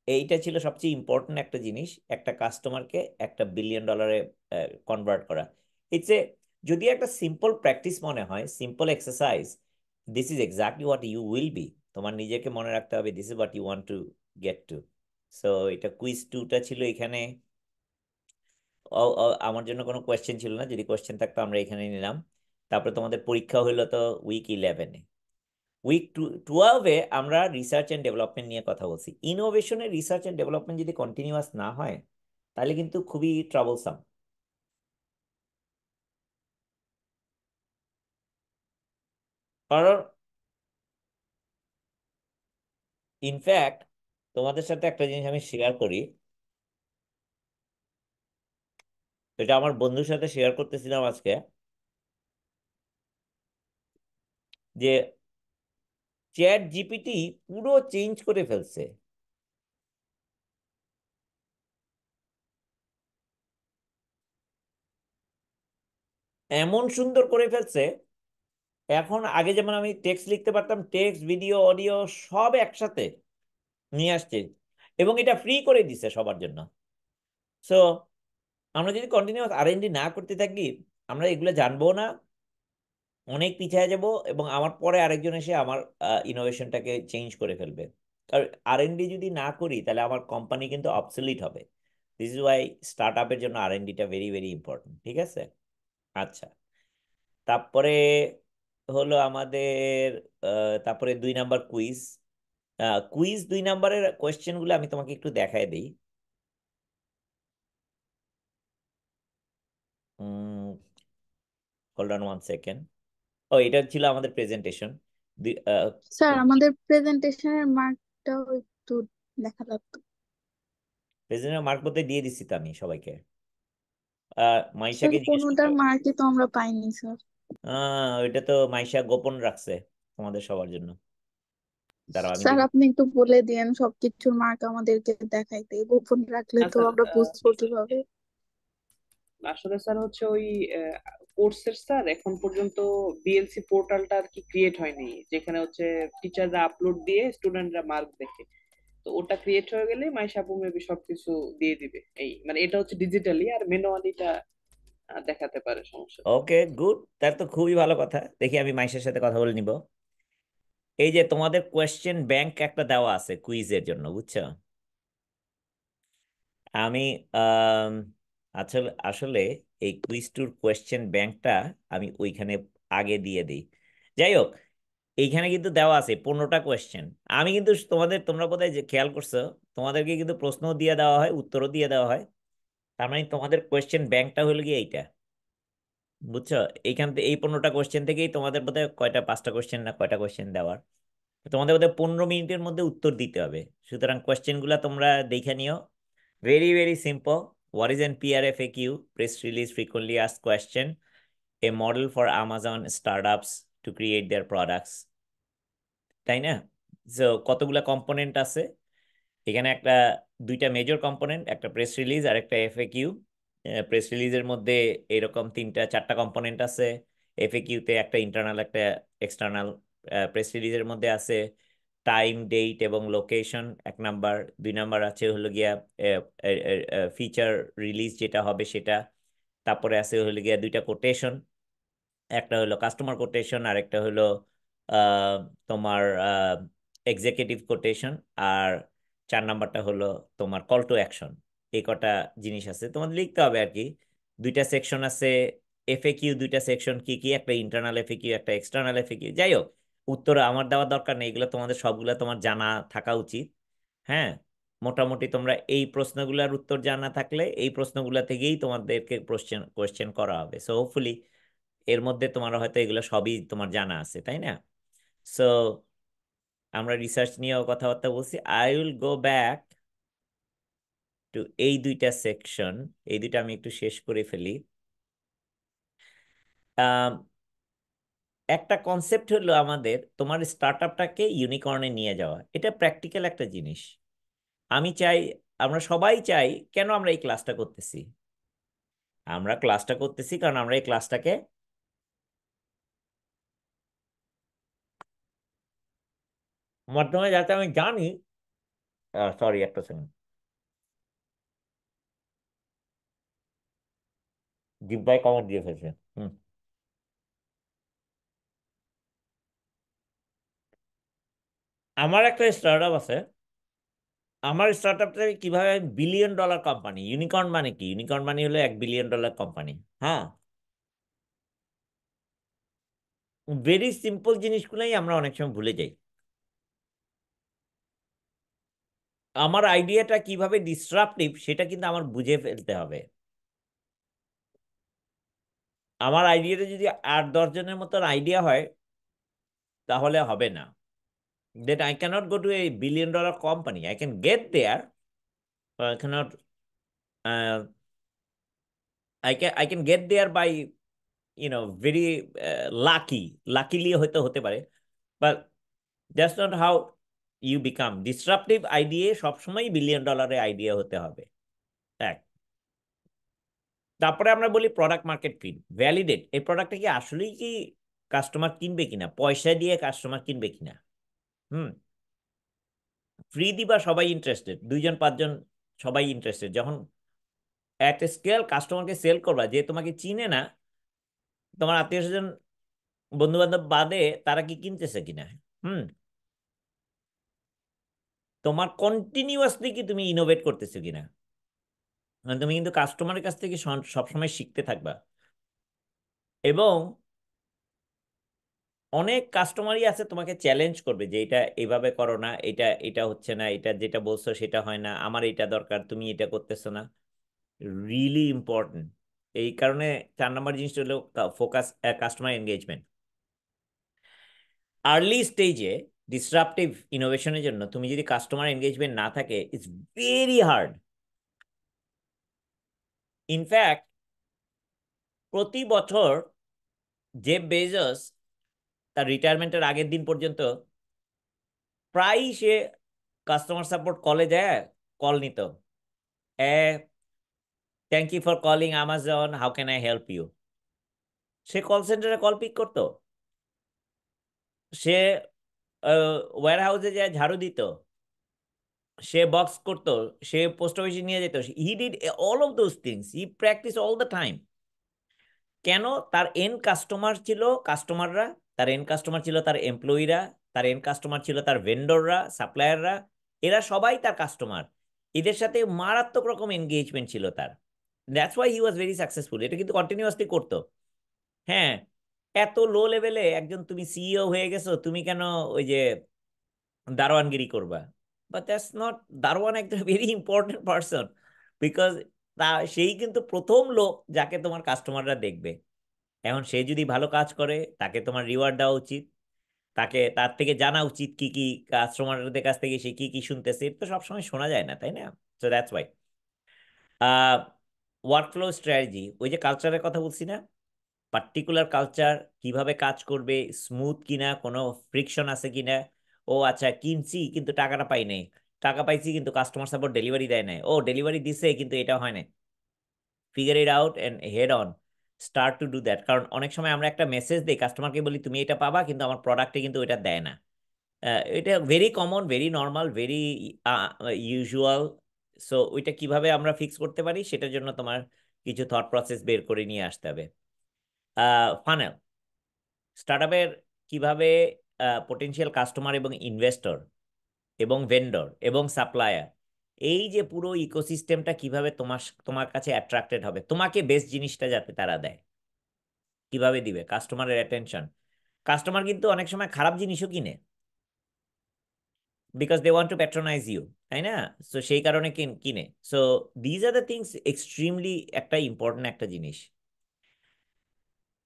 এইটা ছিল সবচেয়ে ইম্পর্টেন্ট একটা জিনিস, একটা কাস্টমারকে $1 বিলিয়ন কনভার্ট করা। ইটস এ, যদি একটা সিম্পল প্র্যাকটিস মনে হয়, simple exercise, this is exactly what you will be. তোমার নিজেকে মনে রাখতে হবে this is what you want to get to. So এটা কুইজ 2টা ছিল এখানে। আমার জন্য কোনো কোয়েশ্চেন ছিল না, যদি কোয়েশ্চেন থাকতো আমরা এখানে নিলাম। তারপরে তোমাদের পরীক্ষা হইলো তো উইক 11-এ। উইক 12-এ আমরা রিসার্চ অ্যান্ড ডেভেলপমেন্ট নিয়ে কথা বলছি। ইনোভেশনের রিসার্চ অ্যান্ড ডেভেলপমেন্ট যদি কন্টিনিউয়াস না হয়, তাহলে কিন্তু খুবই ট্রাবলসাম। কারণ ইনফ্যাক্ট তোমাদের সাথে একটা জিনিস আমি শেয়ার করি, এটা আমার বন্ধুর সাথে শেয়ার করতেছিলাম আজকে, যে চ্যাট জিপিটি পুরো চেঞ্জ করে ফেলছে। এমন সুন্দর করে ফেলছে, এখন আগে যেমন আমি টেক্সট লিখতে পারতাম, টেক্সট ভিডিও অডিও সব একসাথে নিয়ে আসছে, এবং এটা ফ্রি করে দিছে সবার জন্য। সো আমরা যদি কন্টিনিউয়াস আর&ডি না করতে থাকি, আমরা এগুলো জানবো না, অনেক পিছিয়ে যাব, এবং আমার পরে আরেকজন এসে আমার ইনোভেশনটাকে চেঞ্জ করে ফেলবে। কারণ আর&ডি যদি না করি তাহলে আমার কোম্পানি কিন্তু অবসলিট হবে। দিস ইজ ওয়াই স্টার্ট আপের জন্য আর&ডিটা ভেরি ভেরি ইম্পর্টেন্ট, ঠিক আছে? আচ্ছা, তারপরে হলো আমাদের তারপরে 2 নাম্বার কুইজ। কুইজ 2 নাম্বারের কোয়েশ্চেনগুলো আমি তোমাকে একটু দেখায় দিই। Hold on 1 second. ও, এটা ছিল আমাদের প্রেজেন্টেশন। স্যার, আমাদের প্রেজেন্টেশনের মার্কটাও একটু দেখা লাগতো। প্রেজেন্টের মার্ক বলতে দিয়ে দিচ্ছি তো আমি সবাইকে। স্যার, মাইশাকে জিজ্ঞেস কোনোটার করো। মার্কই তো আমরা পাইনি স্যার। ওইটা তো মাইশা গোপন রাখছে তোমাদের সবার জন্য। দাঁড়াও আমি স্যার, দেখি। আপনি একটু বলে দিয়েন সবকিছুর মার্ক আমাদেরকে দেখাইতে, গোপন রাখলে না তো স্যার, আমরা বুঝবো কিভাবে? আসলে স্যার হচ্ছে ওই কোর্সের স্যার এখন পর্যন্ত বিএলসি পোর্টালটা আর কি ক্রিয়েট হয়নি, যেখানে হচ্ছে টিচাররা আপলোড দিয়ে স্টুডেন্টরা মার্ক দেখে। তো ওটা ক্রিয়েট হয়ে গেলে মাইশা আপু মেবি সবকিছু দিয়ে দিবে। এই মানে এটা হচ্ছে ডিজিটালি, আর ম্যানুয়ালিটা দেখাতে পারে, সমস্যা নেই। ওকে, গুড, তার তো খুবই ভালো কথা। দেখি আমি মাইশার সাথে কথা বলে নিব। এই যে তোমাদের কোয়েশ্চেন ব্যাংক একটা দেওয়া আছে কুইজের জন্য, বুঝছো? আমি আম, আসলে আসলে এই কুইজ টুর কোয়েশ্চেন ব্যাংকটা আমি ওইখানে আগে দিয়ে দিই। যাই হোক, এইখানে কিন্তু দেওয়া আছে 15টা কোয়েশ্চেন। আমি কিন্তু তোমরা বোধহয় যে খেয়াল করছো, তোমাদেরকে কিন্তু প্রশ্নও দিয়ে দেওয়া হয়, উত্তরও দিয়ে দেওয়া হয়। তার মানে তোমাদের কোয়েশ্চেন ব্যাংকটা হলো গিয়ে এইটা, বুঝছো? এইখান থেকে এই 15টা কোয়েশ্চেন থেকেই তোমাদের বোধহয় কয়টা, 5টা কোয়েশ্চেন না কয়টা কোয়েশ্চেন দেওয়ার, তোমাদের বোধহয় 15 মিনিটের মধ্যে উত্তর দিতে হবে। সুতরাং কোয়েশ্চেন গুলা তোমরা দেখে নিও। Very very simple. What is an PRFAQ? Press release frequently asked question, A model for Amazon startups to create there products. তাই না? তো কতগুলা কম্পোনেন্ট আছে এখানে? একটা, দুইটা মেজর কম্পোনেন্ট, একটা প্রেস রিলিজ আর একটা এফএকিউ। প্রেস রিলিজের মধ্যে এরকম 3টা 4টা কম্পোনেন্ট আছে। এফএকিউতে একটা ইন্টারনাল একটা এক্সটার্নাল। প্রেস রিলিজের মধ্যে আছে টাইম, ডেট এবং লোকেশন 1 নাম্বার। 2 নাম্বার আছে হলো গিয়া ফিচার রিলিজ যেটা হবে সেটা। তারপরে আছে হলো গিয়া 2টা কোটেশন, একটা হলো কাস্টমার কোটেশন আর একটা হলো আহ, তোমার এক্সিকিউটিভ কোটেশন। আর 4 নাম্বারটা হলো তোমার কল টু অ্যাকশন। এই কটা জিনিস আছে, তোমাদের লিখতে হবে আর কি। 2টা সেকশন আছে এফএকিউ। 2টা সেকশন কি কি? একটা ইন্টারনাল এফএকিউ, একটা এক্সটার্নাল এফএকিউ। যাই হোক, উত্তর আমার দেওয়ার দরকার নেই, এগুলো তোমাদের সবগুলো তোমার জানা থাকা উচিত। হ্যাঁ, মোটামুটি তোমরা এই প্রশ্নগুলোর উত্তর জানা থাকলে এই প্রশ্নগুলো থেকেই তোমাদেরকে কোশ্চেন কোশ্চেন করা হবে। সো হোপফুলি এর মধ্যে তোমার হয়তো এগুলো সবই তোমার জানা আছে, তাই না? সো আমরা রিসার্চ নিয়েও কথাবার্তা বলছি। I will go back to এই 2টা সেকশন। এই 2টা আমি একটু শেষ করে ফেলি। আম, একটা কনসেপ্ট হলো আমাদের তোমার স্টার্টআপটাকে ইউনিকর্নে নিয়ে যাওয়া। এটা প্র্যাকটিক্যাল একটা জিনিস। আমি চাই, আমরা সবাই চাই, কেন আমরা এই ক্লাসটা করতেছি? আমরা ক্লাসটা করতেছি কারণ আমরা এই ক্লাসটাকে মাধ্যমে, যাতে আমি জানি, সরি একটা সেকেন্ড, জিব্বায় কামড় দিয়ে ফেলছে। হুম। আমার একটা স্টার্টআপ আছে। আমার স্টার্টআপটাকে কিভাবে বিলিয়ন ডলার কোম্পানি, ইউনিকর্ন মানে কি? ইউনিকর্ন মানে হলো 1 বিলিয়ন ডলার কোম্পানি। হ্যাঁ, ভেরি সিম্পল জিনিসগুলোই আমরা অনেক সময় ভুলে যাই। আমার আইডিয়াটা কিভাবে ডিসরাপটিভ সেটা কিন্তু আমার বুঝে ফেলতে হবে। আমার আইডিয়াটা যদি 8-10 জনের মতন আইডিয়া হয়, তাহলে হবে না। That I cannot go to a $1 billion company. I can get there, but I cannot. Uh, I can get there by very luckily হয়তো হতে পারে, but that's not how you become. Disruptive idea সবসময় $1 billion idea হতে হবে। এক, তারপরে আমরা বলি প্রোডাক্ট মার্কেট ফিট, ভ্যালিডেট এই প্রোডাক্টটা কি আসলেই কি কাস্টমার কিনবে কিনা, পয়সা দিয়ে কাস্টমার কিনবে কিনা। হুম, ফ্রি দিবা সবাই ইন্টারেস্টেড, 2 জন 5 জন সবাই ইন্টারেস্টেড, যখন এট স্কেল কাস্টমারকে সেল করবা যে তোমাকে চিনে না, তোমার আত্মীয় স্বজন বন্ধু বান্ধব বাদে তারা কি কিনতেছে কিনা। হুম, তোমার কন্টিনিউয়াসলি কি তুমি ইনোভেট করতেছো কিনা, মানে তুমি কিন্তু কাস্টমারের কাছ থেকে সবসময় শিখতে থাকবা। এবং অনেক কাস্টমারই আছে তোমাকে চ্যালেঞ্জ করবে যে এটা এইভাবে করো না, এটা এটা হচ্ছে না, এটা যেটা বলছো সেটা হয় না, আমার এটা দরকার, তুমি এটা করতেছো না। Really important. এই কারণে 4 নম্বর জিনিসটা হলো ফোকাস, কাস্টমার এনগেজমেন্ট। আর্লি স্টেজে ডিসরাপটিভ ইনোভেশনের জন্য তুমি যদি কাস্টমার এনগেজমেন্ট না থাকে, ইটস ভেরি হার্ড। ইনফ্যাক্ট প্রতি বছর জেফ বেজোস তার রিটায়ারমেন্টের আগের দিন পর্যন্ত প্রায়ই সে কাস্টমার সাপোর্ট কলে যায়, কল নিত। Thank you for calling Amazon, how can I help you. সে কল সেন্টারে কল পিক করতো, সে ওয়্যার হাউসে যায় ঝাড়ু দিত, সে বক্স করতো, সে পোস্ট অফিসে নিয়ে যেত। He did all of those things, he practice all the time. কেন? তার এন্ড কাস্টমার ছিল কাস্টমাররা, তার এন্ড কাস্টমার ছিল তার এমপ্লয়িরা, তার এন্ড কাস্টমার ছিল তার ভেন্ডররা, সাপ্লায়াররা। এরা সবাই তার কাস্টমার, এদের সাথে মারাত্মক রকম এনগেজমেন্ট ছিল তার। That's why he was very successful. এটা কিন্তু কন্টিনিউয়াসলি করতো। হ্যাঁ, এত লো লেভেলে একজন তুমি সিইও হয়ে গেছো, তুমি কেন ওই যে দারোয়ানগিরি করবা? বাট দ্যাটস নট, দারোয়ান একটা ভেরি ইম্পর্টেন্ট পার্সন, বিকজ সেই কিন্তু প্রথম লোক যাকে তোমার কাস্টমাররা দেখবে। এখন সে যদি ভালো কাজ করে তাকে তোমার রিওয়ার্ড দেওয়া উচিত, তাকে তার থেকে জানা উচিত কি কি কাস্টমারদের কাছ থেকে সে কি কি শুনতেছে। এটা তো সবসময় শোনা যায় না, তাই না? So that's why workflow strategy, ওই যে কালচারের কথা বলছি না, পার্টিকুলার কালচার কিভাবে কাজ করবে, স্মুথ কিনা, কোনো ফ্রিকশন আছে কিনা। ও আচ্ছা, কিনছি কিন্তু টাকাটা পাই নাই, টাকা পাইছি কিন্তু কাস্টমার সাপোর্ট ডেলিভারি দেয় নাই, ও ডেলিভারি দিছে কিন্তু এটা হয় না। Figure it out and head on, start to do that. কারণ অনেক সময় আমরা একটা মেসেজ দিই কাস্টমারকে, বলি তুমি এটা পাবা, কিন্তু আমার প্রোডাক্টে কিন্তু এটা দেয় না। এটা very common, very normal, very usual. So ওইটা কিভাবে আমরা ফিক্স করতে পারি সেটার জন্য তোমার কিছু থট প্রসেস বের করে নিয়ে আসতে হবে। ফানেল, স্টার্টআপের কিভাবে পোটেনশিয়াল কাস্টমার এবং ইনভেস্টর এবং ভেন্ডর এবং সাপ্লায়ার, এই যে পুরো ইকোসিস্টেমটা কিভাবে তোমার তোমার কাছে অ্যাট্রাক্টেড হবে, তোমাকে বেস্ট জিনিসটা যাতে তারা দেয়, কিভাবে দিবে কাস্টমারের অ্যাটেনশন। কাস্টমার কিন্তু অনেক সময় খারাপ জিনিসও কিনে, because they want to patronize you, তাই না? সো সেই কারণে কিনে। So these are the things, extremely একটা ইম্পর্টেন্ট একটা জিনিস।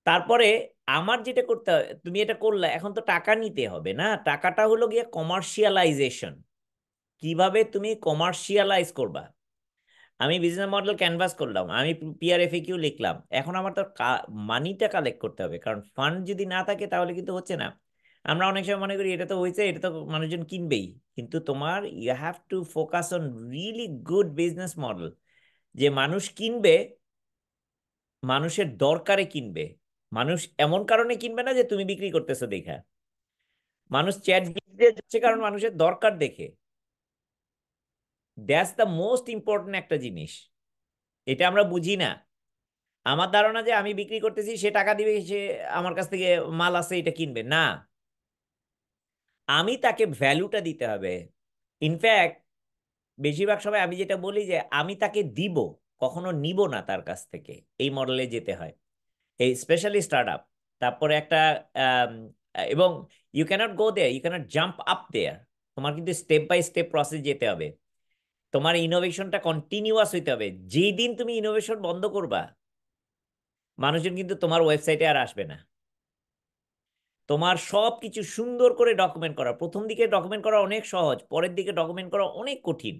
তারপরে আমার যেটা করতে হবে, তুমি এটা করলে এখন তো টাকা নিতে হবে না, টাকাটা হলো গিয়ে কমার্শিয়ালাইজেশন। কিভাবে তুমি কমার্শিয়ালাইজ করবা। আমি বিজনেস মডেল ক্যানভাস করলাম, আমি পিআরএফএকিউ লিখলাম, এখন আমার তো মানিটা কালেক্ট করতে হবে, কারণ ফান্ড যদি না থাকে তাহলে কিন্তু হচ্ছে না। আমরা অনেক সময় মনে করি এটা তো হয়েছে, এটা তো মানুষজন কিনবেই, কিন্তু তোমার you have to focus on really good business model, যে মানুষ কিনবে, মানুষের দরকারে কিনবে। মানুষ এমন কারণে কিনবে না যে তুমি বিক্রি করতেছো দেখা, মানুষ চ্যাট জিপিটি যাচ্ছে কারণ মানুষের দরকার দেখে। দ্যাটস দ্য মোস্ট ইম্পর্টেন্ট একটা জিনিস, এটা আমরা বুঝি না। আমার ধারণা যে আমি বিক্রি করতেছি, সে টাকা দিবে, সে আমার কাছ থেকে মাল আছে এটা কিনবে না, আমি তাকে ভ্যালুটা দিতে হবে। ইনফ্যাক্ট বেশিরভাগ সময় আমি যেটা বলি যে আমি তাকে দিব, কখনো নিব না তার কাছ থেকে, এই মডেলে যেতে হয়, এই স্পেশালি স্টার্টআপ। তারপরে একটা আম, এবং you can't go there, you can't jump up there. তোমার কিন্তু স্টেপ বাই স্টেপ প্রসেস যেতে হবে, তোমার ইনোভেশনটা কন্টিনিউয়াস হইতে হবে। যেই দিন তুমি ইনোভেশন বন্ধ করবা, মানুষজন কিন্তু তোমার ওয়েবসাইটে আর আসবে না। তোমার সব কিছু সুন্দর করে ডকুমেন্ট করা, প্রথম দিকে ডকুমেন্ট করা অনেক সহজ, পরের দিকে ডকুমেন্ট করা অনেক কঠিন।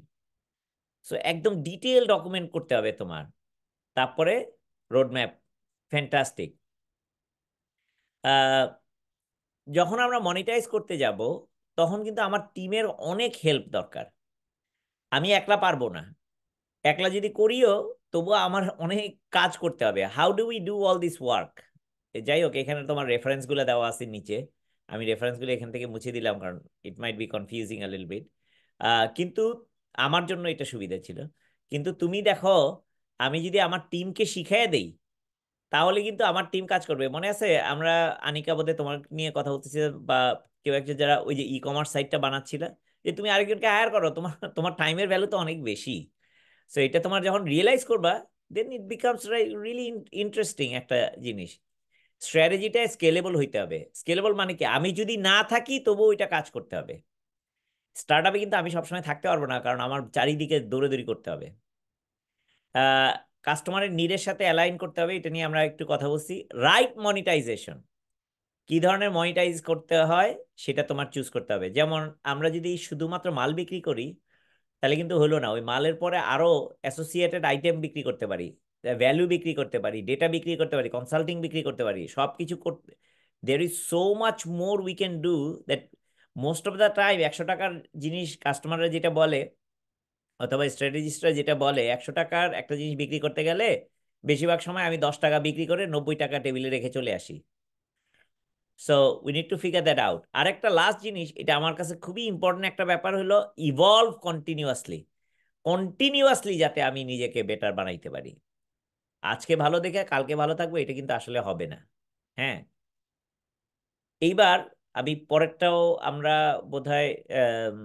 সো একদম ডিটেল ডকুমেন্ট করতে হবে তোমার। তারপরে রোড ম্যাপ, ফ্যান্টাস্টিক। যখন আমরা মনিটাইজ করতে যাব, তখন কিন্তু আমার টিমের অনেক হেল্প দরকার। আমি একলা পারবো না। একলা যদি করিও, তবুও আমার অনেক কাজ করতে হবে। How do we do all this work? যাই হোক, এখানে তোমার রেফারেন্স গুলো দেওয়া আছে নিচে। আমি রেফারেন্স গুলো এখান থেকে মুছে দিলাম, কারণ it might be confusing a little bit. কিন্তু আমার জন্য এটা সুবিধা ছিল। কিন্তু তুমি দেখো, আমি যদি আমার টিমকে শিখিয়ে দেই, তাহলে কিন্তু আমার টিম কাজ করবে। মনে আছে আমরা আনিকা বোধে তোমার নিয়ে কথা বলতেছি, বা কেউ একজন যারা ওই যে ই কমার্স সাইটটা বানাচ্ছিল, যে তুমি আরেকজনকে হায়ার করো, তোমার তোমার টাইমের ভ্যালু তো অনেক বেশি। সো এটা তোমার যখন রিয়েলাইজ করবা, দেন ইট বিকামস রিয়েলি ইন্টারেস্টিং একটা জিনিস। স্ট্র্যাটেজিটা স্কেলেবল হইতে হবে। স্কেলেবল মানে কি, আমি যদি না থাকি তবুও ওইটা কাজ করতে হবে। স্টার্ট আপে কিন্তু আমি সবসময় থাকতে পারবো না, কারণ আমার চারিদিকে দৌড়াদৌড়ি করতে হবে। কাস্টমারের নিডের সাথে অ্যালাইন করতে হবে, এটা নিয়ে আমরা একটু কথা বলছি। রাইট মনিটাইজেশন, কি ধরনের মনিটাইজ করতে হয় সেটা তোমার চুজ করতে হবে। যেমন আমরা যদি শুধুমাত্র মাল বিক্রি করি, তাহলে কিন্তু হলো না। ওই মালের পরে আরো অ্যাসোসিয়েটেড আইটেম বিক্রি করতে পারি, ভ্যালু বিক্রি করতে পারি, ডেটা বিক্রি করতে পারি, কনসাল্টিং বিক্রি করতে পারি, সব কিছু করতে। There is so much more we can do that. Most of the time 100 টাকার জিনিস কাস্টমাররা যেটা বলে, অথবা স্ট্র্যাটেজিস্টরা যেটা বলে, 100 টাকার একটা জিনিস বিক্রি করতে গেলে বেশিরভাগ সময় আমি 10 টাকা বিক্রি করে 90 টাকা টেবিলে রেখে চলে আসি। So we need to figure that out. আরেকটা লাস্ট জিনিস, এটা আমার কাছে খুবই ইম্পর্টেন্ট একটা ব্যাপার হলো, ইভলভ কন্টিনিউয়াসলি। কন্টিনিউয়াসলি যাতে আমি নিজেকে বেটার বানাইতে পারি। আজকে ভালো দেখে কালকে ভালো থাকবো, এটা কিন্তু আসলে হবে না। হ্যাঁ, এইবার আমি পরেরটাও আমরা বোধহয় আম,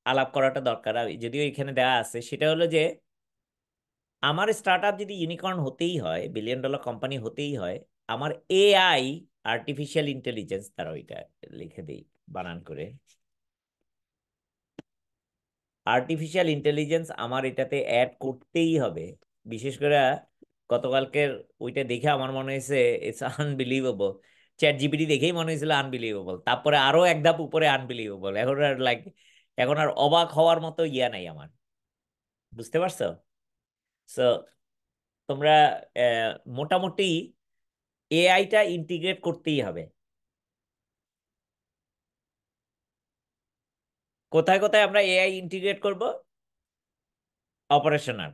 আলাপ করাটা দরকার। যদিও এখানে দেওয়া আছে, সেটা হলো যে আমার স্টার্ট আপ যদি ইউনিকর্ন হতেই হয়, বিলিয়ন ডলার কোম্পানি হতেই হয়, আমার এআই, আর্টিফিশিয়াল ইন্টেলিজেন্স, তারা ওইটা লিখে দিই বানান করে, আর্টিফিশিয়াল ইন্টেলিজেন্স আমার এটাতে অ্যাড করতেই হবে। বিশেষ করে গতকালকের ওইটা দেখে আমার মনে হয়েছে ইটস আনবিলিভেবল। চ্যাট জিপিটি দেখেই মনে হয়েছিল আনবিলিভেবল, তারপরে আরো এক ধাপ উপরে আনবিলিভেবল। এখন আর লাইক, এখন আর অবাক হওয়ার মতো ইয়া নাই আমার। বুঝতে পারছো? সো তোমরা মোটামুটি এআইটা ইন্টিগ্রেট করতেই হবে। কোথায় কোথায় আমরা এআই ইন্টিগ্রেট করব? অপারেশনাল।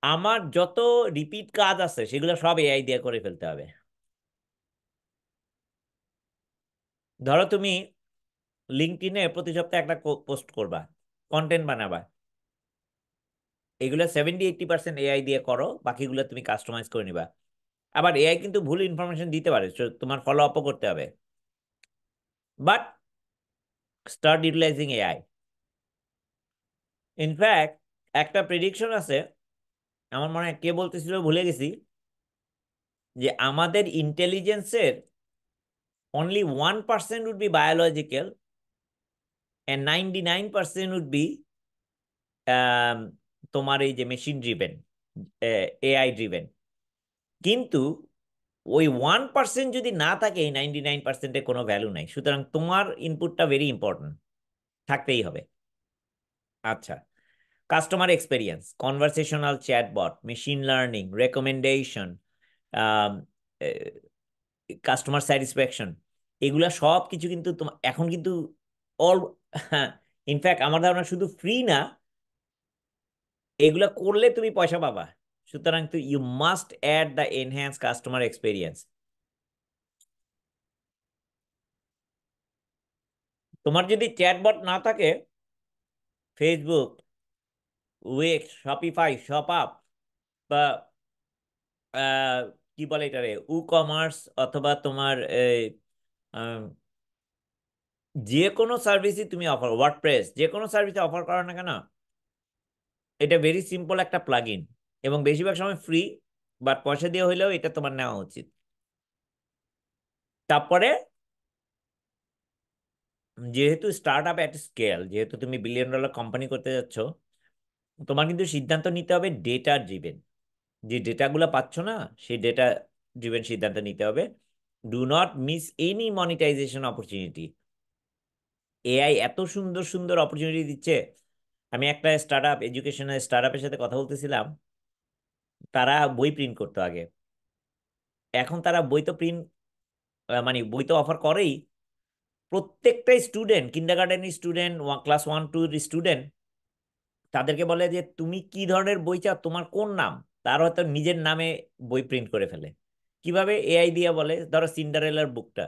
আমার যত রিপিট কাজ আছে সেগুলো সব এআই দিয়ে করে ফেলতে হবে। ধরো তুমি লিঙ্কডইনে প্রতি সপ্তাহে একটা পোস্ট করবা, কন্টেন্ট বানাবা, এগুলো 70-80% এআই দিয়ে করো, বাকিগুলো তুমি কাস্টমাইজ করে নিবা। আবার এআই কিন্তু ভুল ইনফরমেশন দিতে পারে, so তোমার ফলো আপও করতে হবে। But start utilising AI. In fact একটা প্রেডিকশন আছে, আমার মনে হয় কে বলতেছিল ভুলে গেছি, যে আমাদের ইন্টেলিজেন্সের only 1% would be biological and 99% would be আম, তোমার এই যে মেশিন ড্রিভেন, এআই ড্রিভেন। কিন্তু ওই 1% যদি না থাকে, এই 99%-এর কোনো ভ্যালু নাই। সুতরাং তোমার ইনপুটটা ভেরি ইম্পর্টেন্ট, থাকতেই হবে। আচ্ছা, customer experience, conversational chatbot, machine learning, recommendation, customer satisfaction, এগুলা সব কিছু কিন্তু এখন কিন্তু অল ইনফ্যাক্ট আমার ধারণা শুধু ফ্রি না, এগুলা করলে তুমি পয়সা পাবা। সুতরাং তো you must add the enhance customer experience. তোমার যদি চ্যাটবট না থাকে, ফেসবুক, উইক্স, শপিফাই, শপআপ, বা আহ, কি বলে এটারে, ই কমার্স, অথবা তোমার আহ, যে কোনো সার্ভিসই তুমি অফার, ওয়ার্ডপ্রেস, যে কোনো সার্ভিসে অফার করো না কেন, এটা ভেরি সিম্পল একটা প্লাগ ইন, এবং বেশিরভাগ সময় ফ্রি, বাট পয়সা দিয়ে হইলেও এটা তোমার নেওয়া উচিত। তারপরে যেহেতু স্টার্ট আপ এট স্কেল, যেহেতু তুমি বিলিয়ন ডলার কোম্পানি করতে যাচ্ছ, তোমার কিন্তু সিদ্ধান্ত নিতে হবে ডেটা ড্রিভেন। যে ডেটাগুলো পাচ্ছ না, সেই ডেটা ড্রিভেন সিদ্ধান্ত নিতে হবে। Do not miss any monetization opportunity. AI এত সুন্দর সুন্দর অপরচুনিটি দিচ্ছে। আমি একটা এডুকেশনাল স্টার্ট আপের সাথে কথা বলতেছিলাম। তারা বই প্রিন্ট করতো আগে, এখন তারা বই তো প্রিন্ট, মানে বই তো অফার করেই। প্রত্যেকটা student, kindergarten student, class 1 2 student, তাদেরকে বলে যে তুমি কি ধরনের বই চাও, তোমার কোন নাম, তার হয়তো নিজের নামে বই প্রিন্ট করে ফেলে। কিভাবে? এআই দিয়ে বলে, ধরো সিন্ডারেলার বুকটা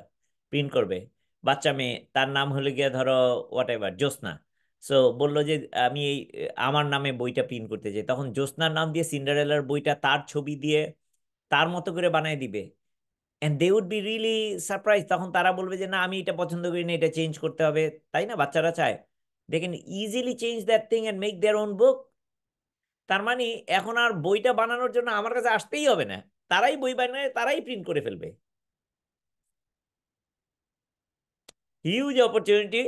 প্রিন্ট করবে বাচ্চা মেয়ে, তার নাম হলে গিয়ে ধরো হোয়াট এভার জ্যোৎস্না। সো বললো যে আমি এই আমার নামে বইটা প্রিন্ট করতে চাই, তখন জ্যোৎস্নার নাম দিয়ে সিন্ডারেলার বইটা তার ছবি দিয়ে তার মতো করে বানায় দিবে। And they would be really surprise. তখন তারা বলবে যে না, আমি এটা পছন্দ করি না, এটা চেঞ্জ করতে হবে। তাই না? বাচ্চারা চায় they can easily change that thing and make their own book. তার মানে এখন আর বইটা বানানোর জন্য আমার কাছে আসতেই হবে না, তারাই বই বানায়, তারাই প্রিন্ট করে ফেলবে। Huge opportunity.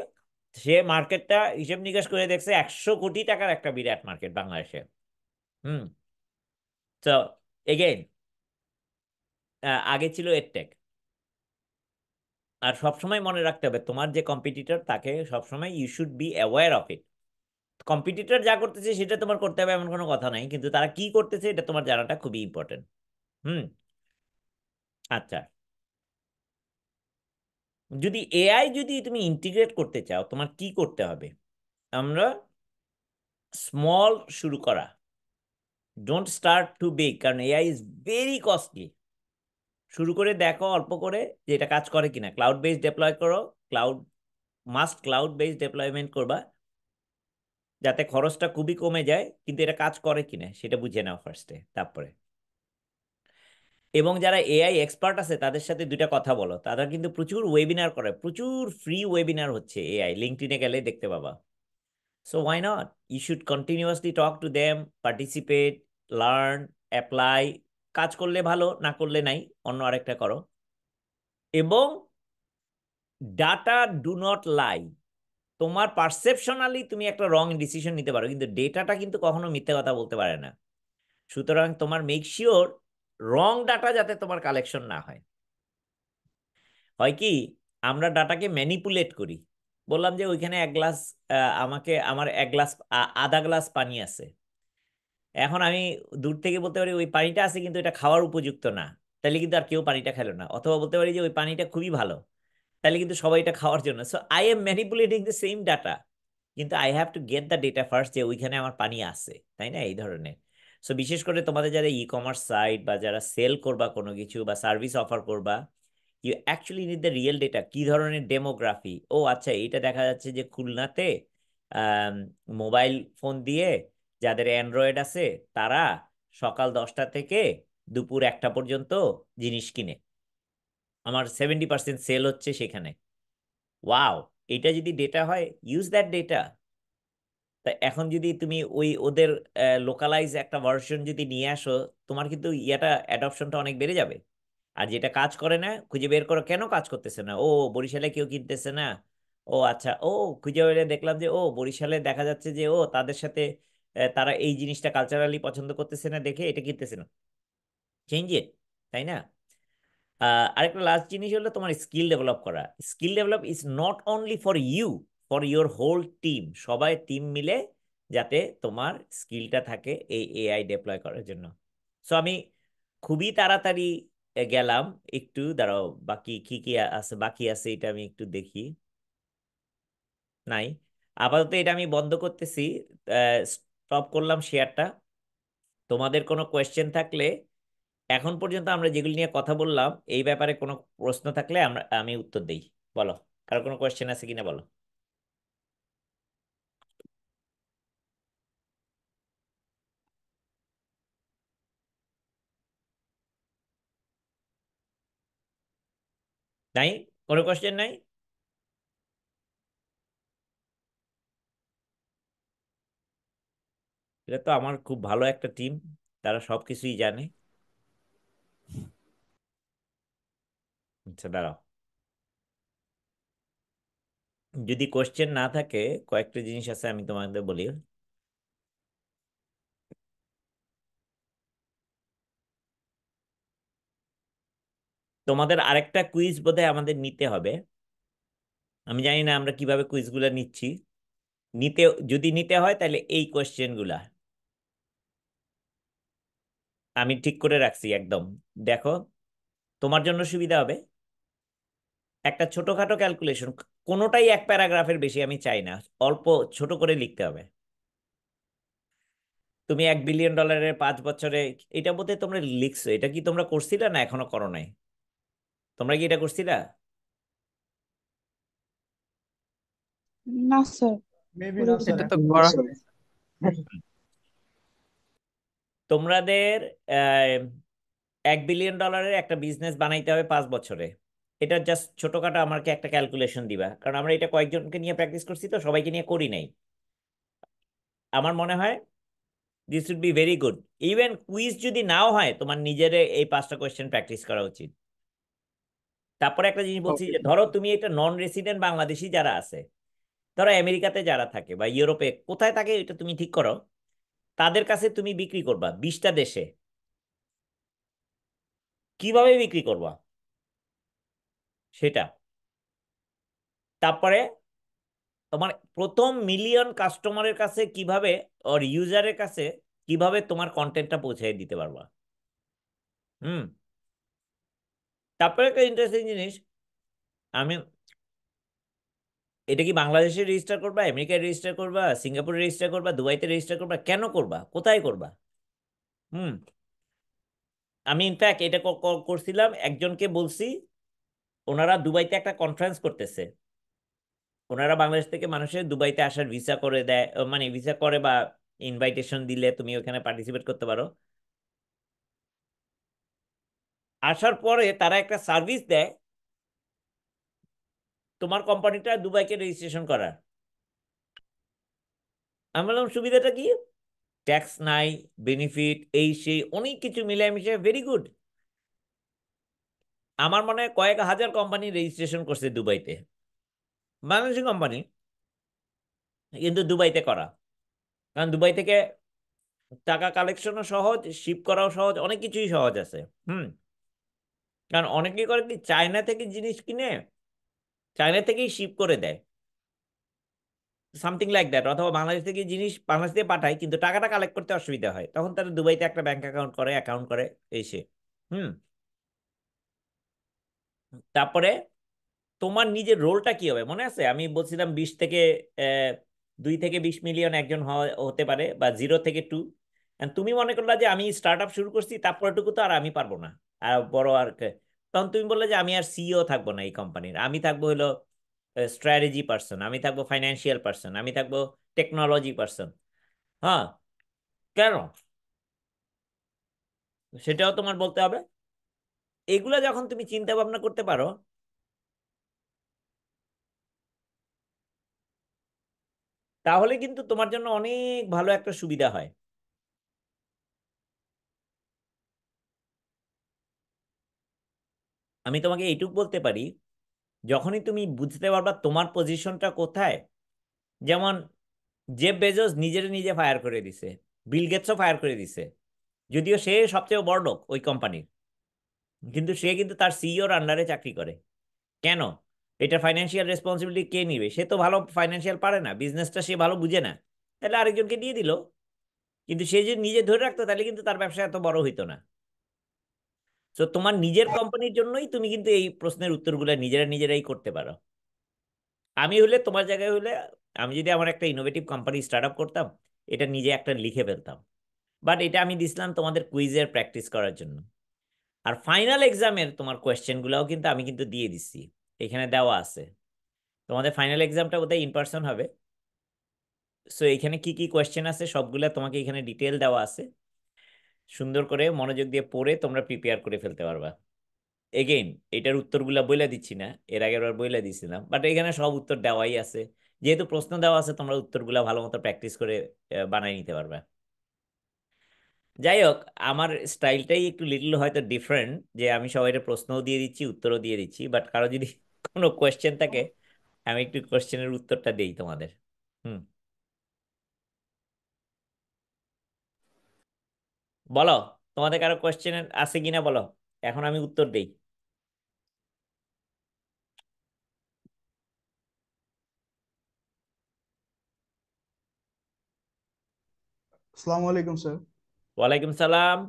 সে মার্কেটটা হিসেব নিকাশ করে দেখছে 100 কোটি টাকার একটা বিরাট মার্কেট বাংলাদেশে। হুম। তো এগেইন, আগে ছিল এডটেক। আর সবসময় মনে রাখতে হবে তোমার যে কম্পিটিটর, তাকে সবসময় you should be aware of it. Competitor যা করতেছে সেটা তোমার করতে হবে এমন কোনো কথা নাই, কিন্তু তারা কি করতেছে এটা তোমার জানাটা খুবই ইম্পর্টেন্ট। হুম। আচ্ছা, যদি এআই যদি তুমি ইন্টিগ্রেট করতে চাও, তোমার কি করতে হবে? আমরা স্মল শুরু করা, ডোন্ট স্টার্ট টু বিগ, কারণ এআই ইজ ভেরি কস্টলি। শুরু করে দেখো অল্প করে যে এটা কাজ করে কিনা, ক্লাউড বেসড ডেপ্লয় করো। Cloud must cloud based deployment করবা, যাতে খরচটা খুবই কমে যায়, কিন্তু এটা কাজ করে কিনা সেটা বুঝে নাও ফার্স্টে, তারপরে। এবং যারা এআই এক্সপার্ট আছে তাদের সাথে দুইটা কথা বলো, তারা কিন্তু প্রচুর ওয়েবিনার করে, প্রচুর ফ্রি ওয়েবিনার হচ্ছে এআই, লিঙ্কডইনে গেলে দেখতে পাবা। So why not, you should continuously talk to them, participate, learn, apply. কাজ করলে ভালো, না করলে নাই, অন্য আরেকটা করো। এবং ডাটা ডু নট লাই। তোমার পারসেপশনালি তুমি একটা রং ডিসিশন নিতে পারো, কিন্তু ডেটাটা কিন্তু কখনো মিথ্যে কথা বলতে পারে না। সুতরাং তোমার মেক শিওর রং ডাটা যাতে তোমার কালেকশন না হয়। হয় কি, আমরা ডাটাকে ম্যানিপুলেট করি। বললাম যে ওইখানে 1 গ্লাস, আমাকে আমার 1 গ্লাস, আধা গ্লাস পানি আছে। এখন আমি দূর থেকে বলতে পারি ওই পানিটা আছে কিন্তু এটা খাওয়ার উপযুক্ত না, তাহলে কিন্তু আর কেউ পানিটা খেলো না। অথবা বলতে পারি যে ওই পানিটা খুবই ভালো, তাহলে কিন্তু সবাই এটা খাওয়ার জন্য। So I am manipulating the same data, কিন্তু I have to get the data first যে ওইখানে আমার পানি আছে, তাই না? এই ধরনের। সো বিশেষ করে তোমাদের যারা ই কমার্স সাইট বা যারা সেল করবা কোনো কিছু বা সার্ভিস অফার করবা, you actually need the real data. কি ধরনের ডেমোগ্রাফি, ও আচ্ছা এটা দেখা যাচ্ছে যে খুলনাতে মোবাইল ফোন দিয়ে যাদের অ্যান্ড্রয়েড আছে, তারা সকাল 10টা থেকে দুপুর 1টা পর্যন্ত জিনিস কিনে, আমার 70% সেল হচ্ছে সেখানে। ওয়াও! এটা যদি ডেটা হয়, ইউজ দ্যাট ডেটা। তা এখন যদি তুমি ওই ওদের লোকালাইজ একটা ভার্সন যদি নিয়ে আসো, তোমার কিন্তু ইয়াটা অ্যাডপশনটা অনেক বেড়ে যাবে। আর যেটা কাজ করে না, খুঁজে বের করো কেন কাজ করতেছে না। ও, বরিশালে কেউ কিনতেছে না। ও আচ্ছা, ও খুঁজে বের দেখলাম যে ও বরিশালে দেখা যাচ্ছে যে ও তাদের সাথে তারা এই জিনিসটা কালচারালি পছন্দ করতেছে না দেখে এটা কিনতেছে না। চেঞ্জ ইট, তাই না? আরেকটা লাস্ট জিনিস হলো তোমার স্কিল ডেভেলপ করা। Skill develop is not only for you, for your whole team. সবাই টিম মিলে যাতে তোমার স্কিলটা থাকে এই এআই ডেপ্লয় করার জন্য। সো আমি খুবই তাড়াতাড়ি গেলাম। একটু দাঁড়াও, বাকি কি কি আছে, বাকি আছে এটা আমি একটু দেখি। নাই, আপাতত এটা আমি বন্ধ করতেছি, স্টপ করলাম শেয়ারটা। তোমাদের কোনো কোয়েশ্চেন থাকলে, এখন পর্যন্ত আমরা যেগুলি নিয়ে কথা বললাম এই ব্যাপারে কোনো প্রশ্ন থাকলে আমি উত্তর দেই। বলো, কারো কোনো কোয়েশ্চেন আছে কিনা বলো। নাই? কোনো কোয়েশ্চেন নাই? এটা তো আমার খুব ভালো একটা টিম, তারা সবকিছুই জানে। আচ্ছা দাঁড়াও, যদি কোয়েশ্চেন না থাকে, কয়েকটা জিনিস আছে আমি তোমাদের বলি। তোমাদের আরেকটা কুইজ বোধহয় আমাদের নিতে হবে। আমি জানি না আমরা কিভাবে কুইজগুলো নিচ্ছি। নিতে যদি নিতে হয় তাহলে এই কোয়েশ্চেনগুলা আমি ঠিক করে রাখছি একদম। দেখো, তোমার জন্য সুবিধা হবে একটা ছোটখাটো ক্যালকুলেশন, কোনোটাই এক প্যারাগ্রাফের বেশি আমি চাই না, অল্প ছোট করে লিখতে হবে। তুমি $1 বিলিয়ন 5 বছরে, এটা বোধহয় তোমরা লিখছো, এটা কি তোমরা করছিলা না এখনো করো নাই? তোমরা কি এটা করছিলা? না স্যার, মেবি করি না স্যার, নাই এটা তো এখন করা আসলে। তোমাদের আহ, $1 বিলিয়ন একটা বিজনেস বানাইতে হবে 5 বছরে। এটা জাস্ট ছোটখাটো আমাকে একটা ক্যালকুলেশন দিবা, কারণ আমরা এটা কয়েকজনকে নিয়ে প্র্যাকটিস করছি তো, সবাইকে নিয়ে করি নাই। আমার মনে হয় this would be very good. Even quiz যদি নাও হয়, তোমার নিজের এই 5টা কোয়েশ্চেন প্র্যাকটিস করা উচিত। তারপরে একটা জিনিস বলছি, ওকে। যে ধরো তুমি এটা নন রেসিডেন্ট বাংলাদেশি যারা আছে, ধরো আমেরিকাতে যারা থাকে বা ইউরোপে কোথায় থাকে, এটা তুমি ঠিক করো। তাদের কাছে তুমি বিক্রি করবা 20টা দেশে। কিভাবে বিক্রি করবা সেটা। তারপরে তোমার প্রথম মিলিয়ন কাস্টমারের কাছে কিভাবে, ওর ইউজারের কাছে কিভাবে তোমার কন্টেন্টটা পৌঁছে দিতে পারবা। হুম। তারপরে একটা ইন্টারেস্টিং জিনিস, আমি, এটা কি বাংলাদেশে রেজিস্টার করবা, আমেরিকায় রেজিস্টার করবা, সিঙ্গাপুরে রেজিস্টার করবা, দুবাইতে রেজিস্টার করবা, কেন করবা, কোথায় করবা? হুম। আমি ইনফ্যাক্ট এটা করছিলাম, একজনকে বলছি, ওনারা দুবাইতে একটা কনফারেন্স করতেছে। ওনারা বাংলাদেশ থেকে মানুষের দুবাইতে আসার ভিসা করে দেয়, মানে ভিসা করে বা ইনভাইটেশন দিলে তুমি ওখানে পার্টিসিপেট করতে পারো। আসার পরে তারা একটা সার্ভিস দেয়, তোমার কোম্পানিটা দুবাইকে রেজিস্ট্রেশন করার। আমি বললাম সুবিধাটা কি? ট্যাক্স নাই, বেনিফিট, এই সেই অনেক কিছু মিলেমিশে ভেরি গুড। আমার মনে হয় কয়েক হাজার কোম্পানি রেজিস্ট্রেশন করছে দুবাইতে, বাংলাদেশি কোম্পানি, কিন্তু দুবাইতে করা। কারণ দুবাই থেকে টাকা কালেকশনও সহজ, শিপ করাও সহজ, অনেক কিছুই সহজ আছে। হুম। কারণ অনেকেই করে কি, চায়না থেকে জিনিস কিনে চায়না থেকেই শিপ করে দেয়, সামথিং লাইক দ্যাট, অথবা বাংলাদেশ থেকে জিনিস বাংলাদেশ থেকে পাঠায়, কিন্তু টাকাটা কালেক্ট করতে অসুবিধা হয়, তখন তারা দুবাইতে একটা ব্যাংক অ্যাকাউন্ট করে এই সে। হুম। তারপরে তোমার নিজের রোলটা কি হবে মনে আছে? আমি বলছিলাম 2 থেকে 20 মিলিয়ন একজন হতে পারে, বা 0 থেকে 2। তুমি মনে করলা যে আমি স্টার্ট আপ শুরু করছি, তারপরেটুকু তো আর আমি পারবো না, আর বড় আর তখন তুমি বললে যে আমি আর সিইও থাকবো না এই কোম্পানির, আমি থাকবো হলো স্ট্র্যাটেজি পার্সন, আমি থাকবো ফাইন্যান্সিয়াল পার্সন, আমি থাকবো টেকনোলজি পার্সন। হ্যাঁ। কেন? সেটাও তোমার বলতে হবে। এগুলা যখন তুমি চিন্তা ভাবনা করতে পারো, তাহলে কিন্তু তোমার জন্য অনেক ভালো একটা সুবিধা হয়। আমি তোমাকে এইটুক বলতে পারি, যখনই তুমি বুঝতে পারবা তোমার পজিশনটা কোথায়, যেমন জেফ বেজোস নিজের নিজে ফায়ার করে দিছে, বিল গেটসও ফায়ার করে দিছে, যদিও সে সবচেয়ে বড় লোক ওই কোম্পানির, কিন্তু সে কিন্তু তার সিইওর আন্ডারে চাকরি করে। কেন? এটা ফাইন্যান্সিয়াল রেসপন্সিবিলিটি কে নিবে? সে তো ভালো ফাইন্যান্সিয়াল পারে না, বিজনেসটা সে ভালো বুঝে না, তাহলে আরেকজনকে দিয়ে দিল। কিন্তু সে যদি নিজে ধরে রাখতো, তাহলে কিন্তু তার ব্যবসা এত বড় হইতো না। তো তোমার নিজের কোম্পানির জন্যই তুমি কিন্তু এই প্রশ্নের উত্তরগুলো নিজেরাই করতে পারো। আমি হলে, তোমার জায়গায় হলে, আমি যদি আমার একটা ইনোভেটিভ কোম্পানি স্টার্ট আপ করতাম, এটা নিজে একটা লিখে ফেলতাম। বাট এটা আমি দিছিলাম তোমাদের কুইজের প্র্যাকটিস করার জন্য। আর ফাইনাল এক্সামের তোমার কোয়েশ্চেনগুলোও কিন্তু আমি কিন্তু দিয়ে দিচ্ছি, এখানে দেওয়া আছে। তোমাদের ফাইনাল এক্সামটা বোধহয় ইন পার্সন হবে। সো এখানে কি কি কোয়েশ্চেন আছে সবগুলা তোমাকে এখানে ডিটেল দেওয়া আছে। সুন্দর করে মনোযোগ দিয়ে পড়ে তোমরা প্রিপেয়ার করে ফেলতে পারবা। এগেইন, এটার উত্তরগুলা বইলা দিচ্ছি না, এর আগের বার বইলা দিছিলাম, বাট এখানে সব উত্তর দেওয়াই আছে। যেহেতু প্রশ্ন দেওয়া আছে, তোমরা উত্তরগুলা ভালো মতো প্র্যাকটিস করে বানাই নিতে পারবে। যাই হোক, আমার স্টাইলটাই একটু লিটল হয়তো ডিফারেন্ট, যে আমি সবাই প্রশ্নও দিয়ে দিচ্ছি, উত্তরও দিয়ে দিচ্ছি, বাট কারো যদি কোনো কোয়েশ্চেন থাকে, আমি একটু কোয়েশ্চেনের উত্তরটা দেই তোমাদের। হুম। বলো, তোমাদের কারো কোয়েশ্চেন আছে কিনা বলো, এখন আমি উত্তর দেই। আসসালামু আলাইকুম স্যার। ওয়ালাইকুম সালাম।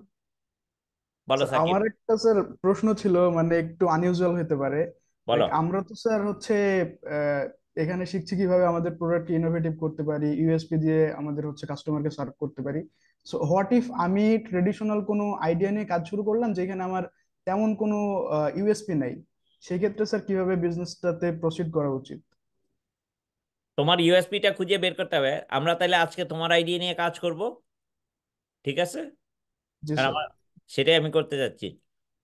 বলো স্যার সাকিব। আমার একটা স্যার প্রশ্ন ছিল, মানে একটু আনইউজুয়াল হতে পারে। বলো। লাইক আমরা তো স্যার হচ্ছে আহ, এখানে শিখছি কিভাবে আমাদের প্রোডাক্ট ইনোভেটিভ করতে পারি, ইউএসপি দিয়ে আমাদের হচ্ছে কাস্টমারকে সার্ভ করতে পারি। সো হোয়াট ইফ আমি ট্রেডিশনাল কোনো আইডিয়া নিয়ে কাজ শুরু করলাম যেখানে আমার তেমন কোনো ইউএসপি নাই, সেই ক্ষেত্রে স্যার কিভাবে বিজনেসটাতে প্রসিড করা উচিত? তোমার ইউএসপিটা খুঁজে বের করতে হবে। আমরা তাহলে আজকে তোমার আইডিয়া নিয়ে কাজ করব, ঠিক আছে? জি আর স্যার। আমার সেটাই আমি করতে যাচ্ছি।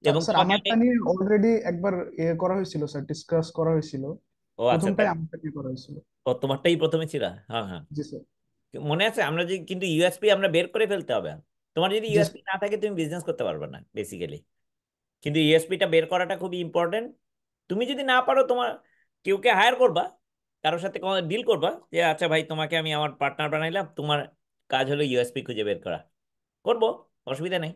এবং স্যার তোমাকে আমি আমারটা নিয়ে অলরেডি একবার করা হয়েছিল স্যার, ডিসকাস করা হয়েছিল। ও আচ্ছা, প্রথমটাই তাই? আমারটা নিয়ে করা হয়েছিল। ও তোমারটাই প্রথমে ছিল। হ্যাঁ, হ্যাঁ। জি স্যার। মনে আছে আমরা যে, কিন্তু ইউএসপি আমরা বের করে ফেলতে হবে। তোমার যদি জি ইউএসপি না থাকে তুমি বিজনেস করতে পারবে না বেসিক্যালি। কিন্তু ইউএসপিটা বের করাটা খুবই ইম্পর্টেন্ট। তুমি যদি না পারো, তোমার কেউকে হায়ার করবা, কারোর সাথে ডিল করবা যে আচ্ছা ভাই, তোমাকে আমি আমার পার্টনার বানাইলাম, তোমার কাজ হলো ইউএসপি খুঁজে বের করা। করবো, অসুবিধা নেই।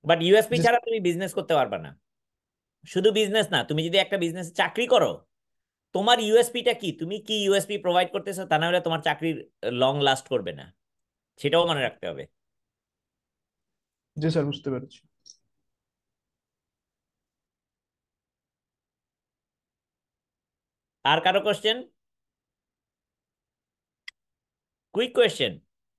বাট ইউএসপি জি ছাড়া স্যার। তুমি বিজনেস করতে পারবে না। শুধু বিজনেস না, তুমি যদি একটা বিজনেস চাকরি করো, তোমার ইউএসপিটা কি, তুমি কি ইউএসপি প্রোভাইড করতেছো, তা না হলে তোমার চাকরির লং লাস্ট করবে না। সেটাও মনে রাখতে হবে। জি স্যার, বুঝতে পেরেছি। আর কারো কোশ্চেন? Quick question.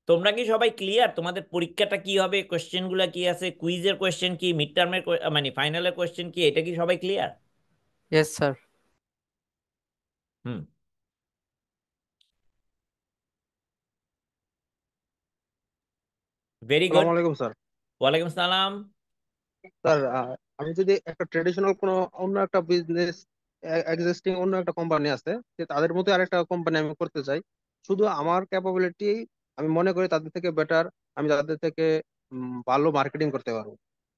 তোমরা কি সবাই ক্লিয়ার তোমাদের পরীক্ষাটা কি হবে, কোশ্চেন গুলা কি আছে, কুইজের কোশ্চেন কি, মিড টার্মের মানে ফাইনালের কোশ্চেন কি, এটা কি সবাই clear? Yes sir. Hmm. Very good. আসসালামু আলাইকুম স্যার। ওয়ালাইকুম সালাম। স্যার আমি যদি একটা ট্রেডিশনাল কোনো অন্য একটা বিজনেস, এক্সিস্টিং অন্য একটা কোম্পানি আছে, যে তাদের মতো আরেকটা কোম্পানি আমি করতে চাই, শুধু আমার ক্যাপাবিলিটি আমি মনে করি তাদের থেকে বেটার, আমি তাদের থেকে ভালো মার্কেটিং করতে পারবো।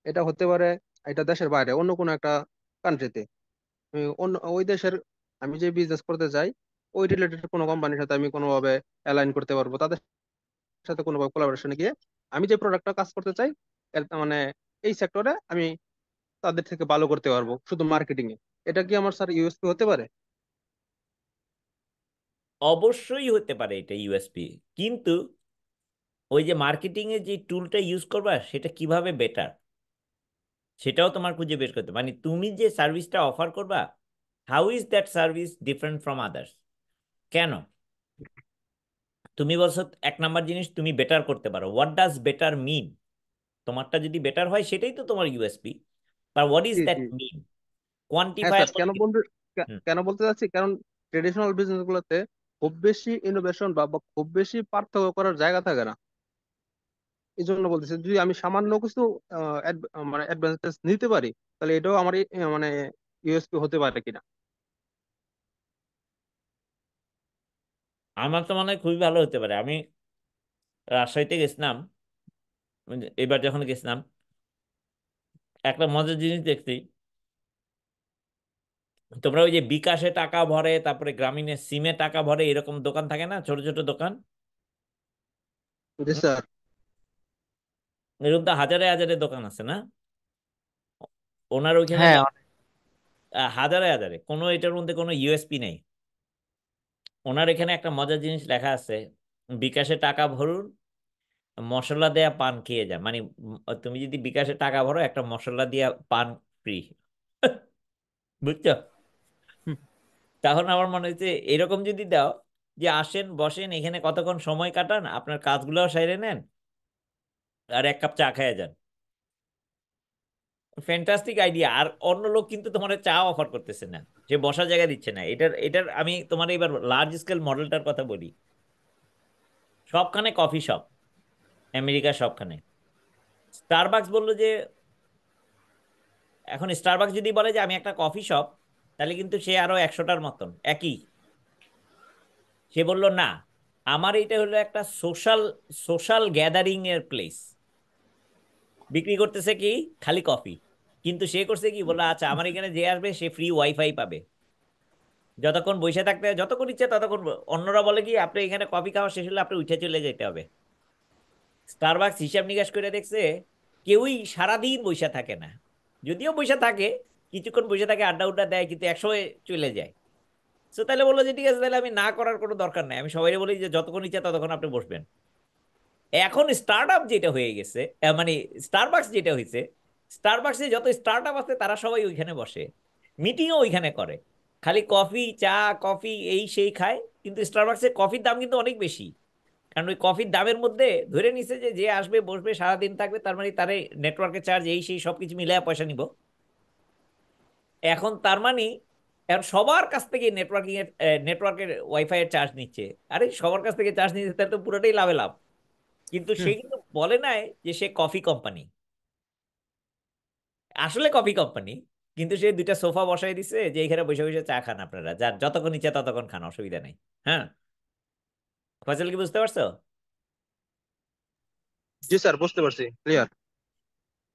এটা হতে পারে, এটা দেশের বাইরে অন্য কোনো একটা কান্ট্রিতে, অন্য ওই দেশের আমি যে বিজনেস করতে চাই ওই রিলেটেড কোনো কোম্পানির সাথে আমি কোনোভাবে অ্যালাইন করতে পারবো, তাদের সাথে কোনোভাবে কোলাবোরেশনে গিয়ে আমি যে প্রোডাক্টটা কাজ করতে চাই মানে এই সেক্টরে আমি তাদের থেকে ভালো করতে পারবো শুধু মার্কেটিং এ। এটা কি আমার স্যার ইউএসপি হতে পারে? অবশ্যই হতে পারে এটা ইউএসপি। কিন্তু ওই যে মার্কেটিং এর যে টুলটা ইউজ করবা, সেটা কিভাবে বেটার, সেটাও তোমার খুঁজে বের করতে, মানে তুমি যে সার্ভিসটা অফার করবা, how is that service different from others. কেন? তুমি বলছো এক নাম্বার জিনিস তুমি বেটার করতে পারো, হোয়াট ডাজ বেটার মিন? তোমারটা যদি বেটার হয় সেটাই তো তোমার ইউএসপি। বা হোয়াট ইজ জি দ্যাট জি। মিন, হ্যাঁ স্যার, কোয়ান্টিফায়াবল। কেন বলতে চাচ্ছি, কারণ ট্রেডিশনাল বিজনেস গুলোতে খুব বেশি ইনোভেশন বা খুব বেশি পার্থক্য করার জায়গা থাকে না। এই জন্য বলতেছি, যদি আমি সামান্য কিছু মানে অ্যাডভান্টেজ নিতে পারি, তাহলে এটাও আমার মানে ইউএসপি হতে পারে কিনা। আমার তো মনে হয় খুবই ভালো হতে পারে। আমি রাজশাহীতে গেছিলাম, এবার যখন গেছিলাম, একটা মজার জিনিস দেখছি। তোমরা ওই যে বিকাশে টাকা ভরে, তারপরে গ্রামীণের সিমে টাকা ভরে, এরকম দোকান থাকে না, ছোট ছোট দোকান? জি হুম? স্যার। এরকম তো হাজারে হাজারে দোকান আছে না ওনার ওইখানে? হ্যাঁ হাজারে হাজারে, কোনো এটার মধ্যে কোনো ইউএসপি নেই। ওনার এখানে একটা মজার জিনিস লেখা আছে, বিকাশে টাকা ভরুন, মশলা দেয়া পান খেয়ে যান। মানে তুমি যদি বিকাশে টাকা ভরো, একটা মশলা দিয়া পান ফ্রি। বুঝছো? হুম, তখন আমার মনে হচ্ছে এরকম যদি দাও, যে আসেন বসেন এখানে কতক্ষণ সময় কাটান, আপনার কাজগুলোও সেরে নেন, আর এক কাপ চা খেয়ে যান। Fantastic idea. আর অন্য লোক কিন্তু তোমার চা অফার করতেছে না, সে বসার জায়গা দিচ্ছে না। এটার এটার আমি তোমার এবার লার্জ স্কেল মডেলটার কথা বলি। সবখানে কফি শপ, আমেরিকার সবখানে। স্টারবাকস বললো যে, এখন স্টারবাকস যদি বলে যে আমি একটা কফি শপ, তাহলে কিন্তু সে আরো 100টার মতন একই। সে বলল না, আমার এটা হলো একটা সোশ্যাল সোশ্যাল গ্যাদারিং এর প্লেস। বিক্রি করতেছে কি, খালি কফি। কিন্তু সে করছে কি, বললো আচ্ছা আমার এখানে যে আসবে সে ফ্রি ওয়াইফাই পাবে, যতক্ষণ বসে থাকতে হয়, যতক্ষণ ইচ্ছে ততক্ষণ। অন্যরা বলে কি, আপনি এখানে কফি খাওয়া শেষ হলে আপনি উঠে চলে যেতে হবে। স্টারবাকস হিসাব নিকাশ করে দেখছে, কেউই সারাদিন বসে থাকে না। যদিও বসে থাকে, কিছুক্ষণ বসে থাকে, আড্ডা উড্ডা দেয়, কিন্তু একসময় চলে যায়। তো তাহলে বললো যে ঠিক আছে, তাহলে আমি না করার কোনো দরকার নাই, আমি সবাই বলি যে যতক্ষণ ইচ্ছা ততক্ষণ আপনি বসবেন। এখন স্টার্ট আপ যেটা হয়ে গেছে, মানে স্টারবাকস যেটা হয়েছে, স্টারবাকসে যত স্টার্ট আপ আছে তারা সবাই ওইখানে বসে, মিটিংও ওইখানে করে, খালি কফি চা কফি এই সেই খায়। কিন্তু স্টারবাকসে কফির দাম কিন্তু অনেক বেশি, কারণ ওই কফির দামের মধ্যে ধরে নিছে যে যে আসবে বসবে সারাদিন থাকবে, তার মানে তারে নেটওয়ার্কের চার্জ এই সেই সবকিছু মিলায় পয়সা নিব। এখন তার মানে এখন সবার কাছ থেকে নেটওয়ার্কের ওয়াইফাই এর চার্জ নিচ্ছে। আরে সবার কাছ থেকে চার্জ নিচ্ছে, তাহলে তো পুরোটাই লাভে লাভ। কিন্তু সে হুম। কিন্তু বলে নাই যে সে কফি কোম্পানি, আসলে কফি কোম্পানি। কিন্তু সে দুইটা সোফা বসাই দিছে যে এখানে বসে বসে চা খান, আপনারা যার যতক্ষণ ইচ্ছা ততক্ষণ খান, অসুবিধা নেই। হ্যাঁ, ফয়সাল কি বুঝতে পারছো? জি স্যার, বুঝতে পারছি, ক্লিয়ার।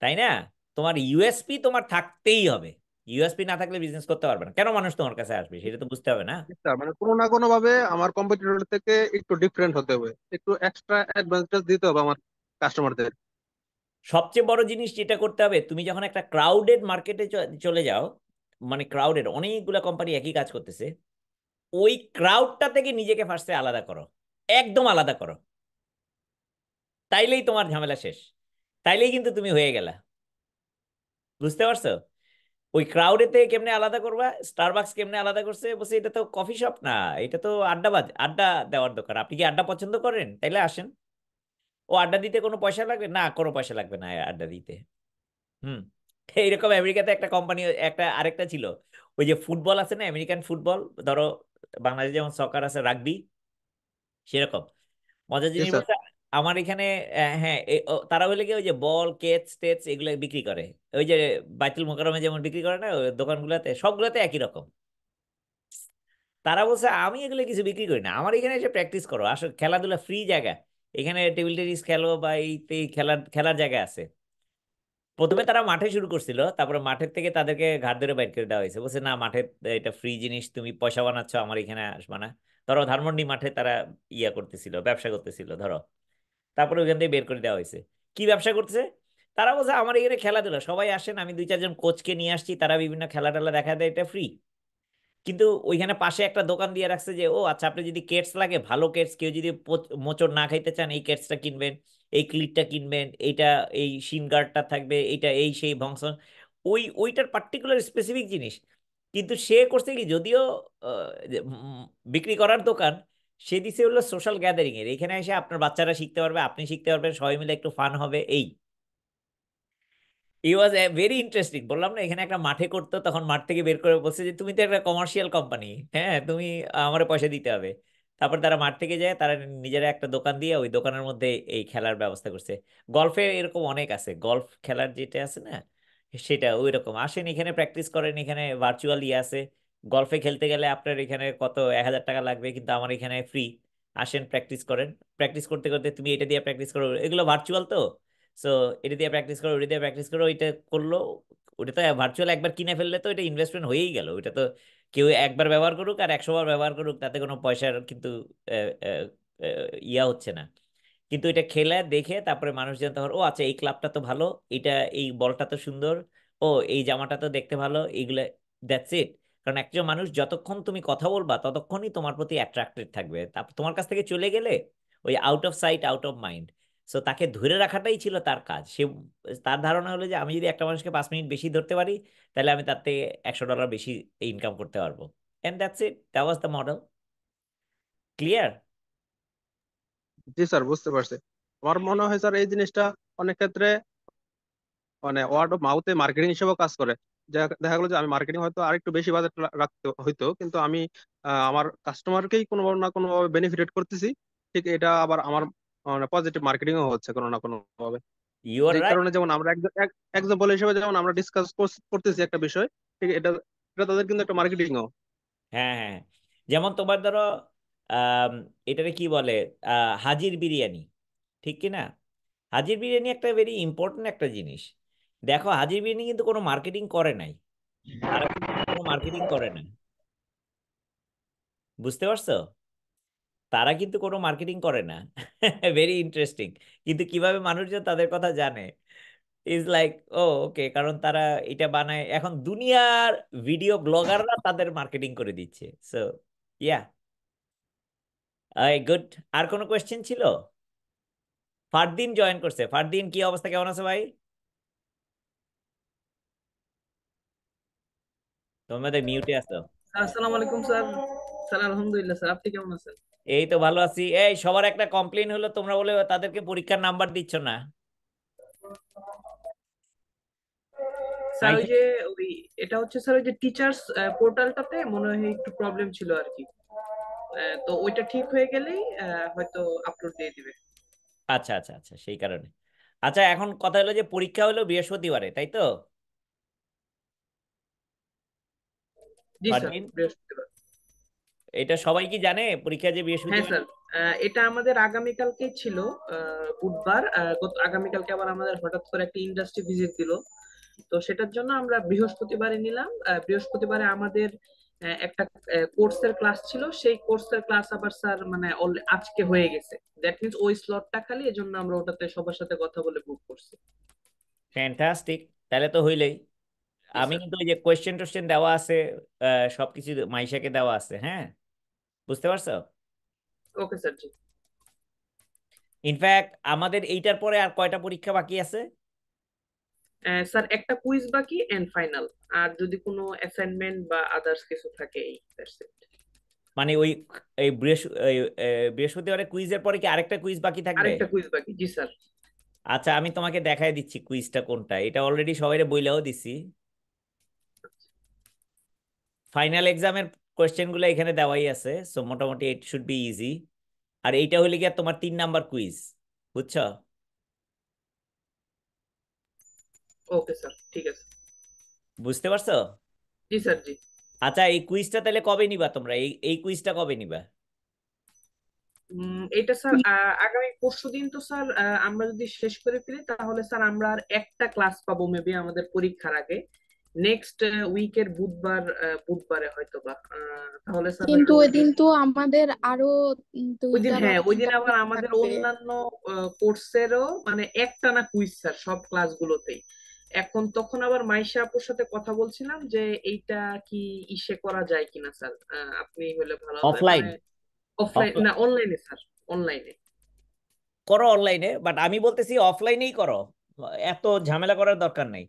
তাই না? তোমার ইউএসপি তোমার থাকতেই হবে, ইউএসপি না থাকলে বিজনেস করতে পারবে না। কেন মানুষ তোমার কাছে আসবে সেটা তো বুঝতে হবে না। স্যার মানে কোনো না কোনো ভাবে আমার কম্পিটিটর থেকে একটু ডিফারেন্ট হতে হবে, একটু এক্সট্রা অ্যাডভান্টেজ দিতে হবে আমার কাস্টমারদের। সবচেয়ে বড় জিনিস যেটা করতে হবে, তুমি যখন একটা ক্রাউডেড মার্কেটে চলে যাও, মানে ক্রাউডেড অনেকগুলা কোম্পানি একই কাজ করতেছে, ওই ক্রাউডটা থেকে নিজেকে ফার্স্টে আলাদা করো, একদম আলাদা করো। তাইলেই তোমার ঝামেলা শেষ, তাইলেই কিন্তু তুমি হয়ে গেলা। বুঝতে পারছো? ওই ক্রাউডের থেকে কেমনে আলাদা করবা? স্টারবাকস কেমনে আলাদা করছে, বলছে এটা তো কফি শপ না, এটা তো আড্ডাবাজ, আড্ডা দেওয়ার দোকান। আপনি কি আড্ডা পছন্দ করেন? তাইলে আসেন। ও আড্ডা দিতে কোনো পয়সা লাগবে না? কোনো পয়সা লাগবে না আড্ডা দিতে। হুম। এইরকম আমেরিকাতে একটা কোম্পানি, একটা আরেকটা ছিল, ওই যে ফুটবল আছে না, আমেরিকান ফুটবল, ধরো বাংলাদেশে যেমন সকার আছে, রাগবি, সেরকম মজার জি জিনিস স্যার। বলতে আমার এখানে হ্যাঁ তারা হলে কি ওই যে বল কেচ টেচ এগুলো বিক্রি করে, ওই যে বাইতুল মোকাররমে যেমন বিক্রি করে না, ওই দোকানগুলোতে সবগুলোতে একই রকম। তারা বলছে আমি এগুলো কিছু বিক্রি করি না, আমার এখানে এসে প্র্যাকটিস করো, আসলে খেলাধুলা ফ্রি জায়গা, এখানে টেবিল টেনিস খেলো বা এই খেলার খেলার জায়গা আছে। প্রথমে তারা মাঠে শুরু করছিল, তারপরে মাঠের থেকে তাদেরকে ঘাট ধরে বাইর করে দেওয়া হয়েছে, বলছে না মাঠে এটা ফ্রি জিনিস, তুমি পয়সা বানাচ্ছ, আমার এখানে আসবা না। ধরো ধানমন্ডি মাঠে তারা ইয়া করতেছিল, ব্যবসা করতেছিল ধরো, তারপরে ওইখান থেকে বের করে দেওয়া হয়েছে। কি ব্যবসা করতেছে? তারা বলছে আমার এখানে খেলাধুলা সবাই আসেন, আমি দুই চারজন কোচকে নিয়ে আসছি, তারা বিভিন্ন খেলা টেলা দেখা দেয়, এটা ফ্রি। কিন্তু ওইখানে পাশে একটা দোকান দিয়ে রাখছে যে ও আচ্ছা, আপনি যদি কেটস লাগে, ভালো কেটস, কেউ যদি মোচড় না খাইতে চান, এই কেটসটা কিনবেন, এই ক্লিপটা কিনবেন, এইটা এই শিন গার্ডটা থাকবে, এইটা এই সেই ভংশন, ওইটার পার্টিকুলার স্পেসিফিক জিনিস। কিন্তু সে করছে কি, যদিও যে, বিক্রি করার দোকান, সে দিছে হলো সোশ্যাল গ্যাদারিং এর, এখানে এসে আপনার বাচ্চারা শিখতে পারবে, আপনি শিখতে পারবেন, সবাই মিলে একটু ফান হবে এই। ই ওয়াজ ভেরি ইন্টারেস্টিং। বললাম না এখানে একটা মাঠে করতো, তখন মাঠ থেকে বের করে বলছে যে তুমি তো একটা কমার্শিয়াল কোম্পানি, হ্যাঁ তুমি আমার পয়সা দিতে হবে। তারপর তারা মাঠ থেকে যায়, তারা নিজেরা একটা দোকান দিয়ে ওই দোকানের মধ্যে এই খেলার ব্যবস্থা করছে। গলফে এরকম অনেক আছে, গলফ খেলার যেটা আছে না, সেটা ওই রকম আসেন এখানে প্র্যাকটিস করেন, এখানে ভার্চুয়াল ইয়ে আছে। গলফে খেলতে গেলে আপনার এখানে কত 1,000 টাকা লাগবে, কিন্তু আমার এখানে ফ্রি। আসেন প্র্যাকটিস করেন, প্র্যাকটিস করতে করতে তুমি এটা দিয়ে প্র্যাকটিস করো, এগুলো ভার্চুয়াল তো। সো এটা দিয়ে প্র্যাকটিস করো, ওটা দিয়ে প্র্যাকটিস করো, ওইটা করলো। ওটা তো ভার্চুয়াল একবার কিনে ফেললে তো এটা ইনভেস্টমেন্ট হয়েই গেল, ওইটা তো কেউ একবার ব্যবহার করুক আর 100 বার ব্যবহার করুক, তাতে কোনো পয়সার কিন্তু আহ, আহ, ইয়া হচ্ছে না। কিন্তু এটা খেলে দেখে তারপরে মানুষজন তখন ও আচ্ছা এই ক্লাবটা তো ভালো, এটা এই বলটা তো সুন্দর, ও এই জামাটা তো দেখতে ভালো, এইগুলা, দ্যাটস ইট। কারণ একজন মানুষ যতক্ষণ তুমি কথা বলবা ততক্ষণই তোমার প্রতি অ্যাট্রাক্টেড থাকবে, তারপর তোমার কাছ থেকে চলে গেলে ওই out of sight out of mind. So তাকে ধরে রাখাটাই ছিল তার কাজ। সে তার ধারণা হলো যে আমি যদি একটা মানুষকে 5 মিনিট বেশি ধরতে পারি, তাহলে আমি তার থেকে $100 বেশি ইনকাম করতে পারবো। And that's it, that was the model. Clear? জি স্যার, বুঝতে পারছি। আমার মনে হয় স্যার এই জিনিসটা অনেক ক্ষেত্রে মানে ওয়ার্ড অফ মাউথে মার্কেটিং হিসেবেও কাজ করে। দেখা গেলো যে আমি মার্কেটিং হয়তো আরেকটু বেশি বাজেট রাখতে হইতো, কিন্তু আমি আমার কাস্টমারকেই কোনো না কোনো ভাবে বেনিফিট করতেছি। ঠিক এটা আবার আমার পজিটিভ মার্কেটিংও হচ্ছে কোনো না কোনো ভাবে। ইউ আর যে রাইট। কারণে যেমন আমরা এক্সাম্পল হিসেবে যেমন আমরা ডিসকাস করতেছি একটা বিষয়, ঠিক এটা এটা তাদের কিন্তু একটা মার্কেটিংও। হ্যাঁ হ্যাঁ হ্যাঁ। যেমন তোমার ধরো আম, এটাকে কি বলে, হাজির বিরিয়ানি, ঠিক কি না? হাজির বিরিয়ানি একটা ভেরি ইম্পর্টেন্ট একটা জিনিস। দেখো হাজির বিরিয়ানি কিন্তু কোনো মার্কেটিং করে নাই, তারা কিন্তু কোনো মার্কেটিং করে না। বুঝতে পারছো? তারা কিন্তু কোনো মার্কেটিং করে না। Very interesting. কিন্তু কিভাবে মানুষজন তাদের কথা জানে, ইজ লাইক ও ওকে, কারণ তারা এটা বানায়, এখন দুনিয়ার ভিডিও ব্লগাররা তাদের মার্কেটিং করে দিচ্ছে। So yeah, good. আর কোনো কোয়েশ্চেন ছিল? ফারদিন জয়েন করছে। ফারদিন, কি অবস্থা, কেমন আছে ভাই? তোমাদের মিউটে আছো। আসসালামু আলাইকুম স্যার। স্যার আলহামদুলিল্লাহ স্যার, আপনি কেমন আছেন? এই তো ভালো আছি। এই সবার একটা কমপ্লেইন হলো, তোমরা বলে তাদেরকে পরীক্ষার নাম্বার দিচ্ছ না। স্যার ওই মাইশা, যে ওই এটা হচ্ছে স্যার ওই যে টিচার্স পোর্টালটাতে মনে হয় একটু প্রবলেম ছিল আর কি। তো ওইটা ঠিক হয়ে গেলেই হয়তো আপলোড দিয়ে দিবে। আচ্ছা আচ্ছা আচ্ছা, সেই কারণে। আচ্ছা, এখন কথা হলো যে পরীক্ষা হলো বৃহস্পতিবারে, তাই তো? জি স্যার, ফারদিন, বৃহস্পতিবার। এটা সবাই কি জানে পরীক্ষা যে হ্যাঁ বৃহস্পতিবার? স্যার, এটা আমাদের আগামীকালকে ছিল, বুধবার। আগামীকালকে আবার আমাদের হঠাৎ করে একটা ইন্ডাস্ট্রি ভিজিট দিল। তো সেটার জন্য আমরা বৃহস্পতিবারে নিলাম। বৃহস্পতিবারে আমাদের একটা কোর্সের ক্লাস ছিল, সেই কোর্সের ক্লাস আবার স্যার মানে আজকে হয়ে গেছে। দ্যাট মিন্স ওই স্লটটা খালি, এজন্য আমরা ওটাতে সবার সাথে কথা বলে বুক করছি। ফ্যান্টাস্টিক, তাহলে তো হইলেই। জি আমি স্যার। কিন্তু ওই যে কোয়েশ্চেন টোশ্চেন দেওয়া আছে, সবকিছু মাইশাকে দেওয়া আছে, হ্যাঁ, বুঝতে পারছো? ওকে স্যার, জি। ইনফ্যাক্ট আমাদের এইটার পরে আর কয়টা পরীক্ষা বাকি আছে? স্যার একটা কুইজ বাকি এন্ড ফাইনাল। আর যদি কোনো অ্যাসাইনমেন্ট বা আদার্স কিছু থাকে, এই that's it। মানে ওই এই বৃহস্পতিবারে কুইজের পরে কি আরেকটা কুইজ বাকি থাকবে? আরেকটা কুইজ বাকি, জি স্যার। আচ্ছা, আমি তোমাকে দেখাই দিচ্ছি কুইজটা কোনটা। এটা অলরেডি সবাইরে বইলাও দিছি। ফাইনাল এক্সামের কোয়েশ্চেন গুলো এখানে দেওয়াই আছে, সো মোটামুটি ইট শুড বি ইজি। আর এইটা হলে গিয়ে তোমার 3 নাম্বার কুইজ, বুঝছো? ওকে স্যার, ঠিক আছে। বুঝতে পারছো? জি স্যার, জি। আচ্ছা, এই কুইজটা তাহলে কবে নিবা তোমরা? এই এই কুইজটা কবে নিবা? এটা স্যার আগামী পরশুদিন তো স্যার, আমরা যদি শেষ করে ফেলি তাহলে স্যার আমরা আর একটা ক্লাস পাবো মেবি আমাদের পরীক্ষার আগে। নেক্সট উইকের বুধবারে হয়তো বা, তাহলে স্যার কিন্তু হয়তো ওই ওই দিন দিন। তো আমাদের আরো ওই দিন, দুইটা বা হ্যাঁ, ওই দিন তিনটা আবার কুইজ আমাদের থাকবে। অন্যান্য কোর্সেরও মানে একটানা কুইজ স্যার, সব ক্লাসগুলোতেই। এখন তখন আবার মাইশা আপুর সাথে কথা বলছিলাম যে এইটা কি ইসে করা যায় কিনা স্যার। আপনি হলে ভালো হবে অফলাইন? মানে অফলাইন না অনলাইনে স্যার, অনলাইনে। করো অনলাইনে, বাট আমি বলতেছি অফলাইনেই করো। এত ঝামেলা করার দরকার নাই।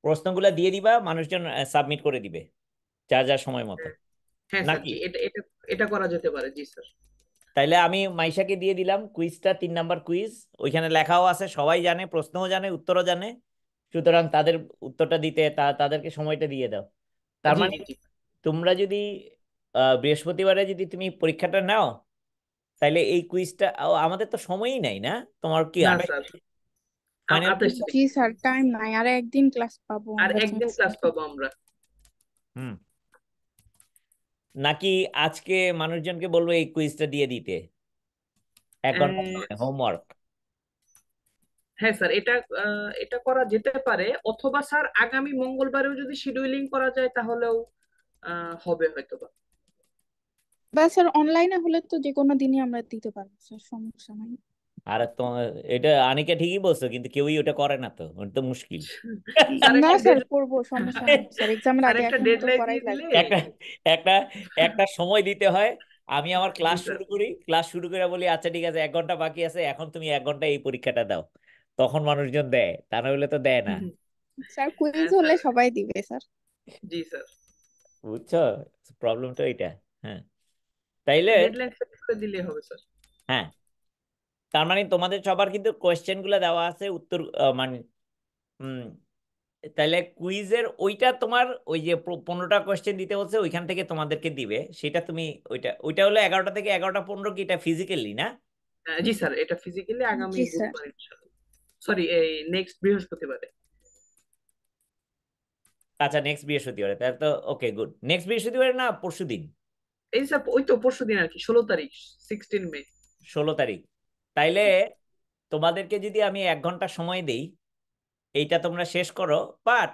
প্রশ্নগুলো দিয়ে দিবা, মানুষজন সাবমিট করে দিবে যার যার সময় মতো, হ্যাঁ, হ্যাঁ স্যার, নাকি? জি, এটা এটা এটা করা যেতে পারে, জি স্যার। তাইলে আমি মাইশাকে দিয়ে দিলাম কুইজটা, 3 নাম্বার কুইজ। ওইখানে লেখাও আছে, সবাই জানে, প্রশ্নও জানে, উত্তরও জানে। সুতরাং তাদের উত্তরটা দিতে তাদেরকে সময়টা দিয়ে দাও। তার জি মানে জি জি। তোমরা যদি বৃহস্পতিবারে যদি তুমি পরীক্ষাটা নাও, তাইলে এই কুইজটা আমাদের তো সময়ই নাই না? তোমার কি না 28 স্যার, ফাইনাল 28 কুইজ? তারিখ। জি স্যার, টাইম নাই, আর একদিন ক্লাস পাবো আর আমরা একদিন চাচ্ছি। ক্লাস পাবো আমরা। হুম। নাকি আজকে মানুষজনকে বলবো এই কুইজটা দিয়ে দিতে, 1 ঘন্টা আহ, হোমওয়ার্ক? হ্যাঁ স্যার, এটা এটা করা যেতে পারে, অথবা স্যার আগামী মঙ্গলবারেও যদি শিডিউলিং করা যায় তাহলেও হবে হয়তোবা। বা স্যার অনলাইনে হলে তো যে কোনো দিনই আমরা দিতে পারবো স্যার, সমস্যা নাই। আর তোমার এটা আনিকা ঠিকই বলছো, কিন্তু কেউই ওটা করে না, তো ওটা তো মুশকিল। স্যার না একটা স্যার, ডেড করবো, সমস্যা নাই স্যার, এক্সামের স্যার আগে একটা এখন তো ডেডলাইন করাই দিয়ে দিলে। লাগবে। একটা একটা একটা সময় দিতে হয়। আমি আমার জি ক্লাস স্যার। শুরু করি, ক্লাস শুরু করে বলি আচ্ছা ঠিক আছে 1 ঘন্টা বাকি আছে, এখন তুমি 1 ঘন্টা এই পরীক্ষাটা দাও। তখন মানুষজন দেয়, তা না হলে তো দেয় না। স্যার কুইজ হ্যাঁ হলে স্যার। সবাই দিবে স্যার। জি স্যার। বুঝছো প্রবলেমটা এটা? হ্যাঁ, তাইলে ডেডলাইন সেট করে দিলেই হবে স্যার। হ্যাঁ, তার মানে তোমাদের সবার কিন্তু কোয়েশ্চেন গুলো দেওয়া আছে, উত্তর মানে উম, তাইলে কুইজের ওইটা তোমার ওই যে 15টা কোয়েশ্চেন দিতে বলছে, ওইখান থেকে তোমাদেরকে দিবে সেটা তুমি। ওইটা ওইটা হলো 11টা থেকে 11টা 15, কি এটা ফিজিক্যালি না? জি স্যার, এটা ফিজিক্যালি আগামী জি স্যার। বুধবার ইনশাআল্লাহ। সরি, এই নেক্সট বৃহস্পতিবারে। আচ্ছা, নেক্সট বৃহস্পতিবার, তাহলে তো ওকে গুড। নেক্সট বৃহস্পতিবার না পরশুদিন? এই স্যার ওই তো পরশুদিন আর কি, 16 তারিখ, 16 মে। 16 তারিখ। তাইলে তোমাদেরকে যদি আমি 1 ঘন্টা সময় দেই, এইটা তোমরা শেষ করো। বাট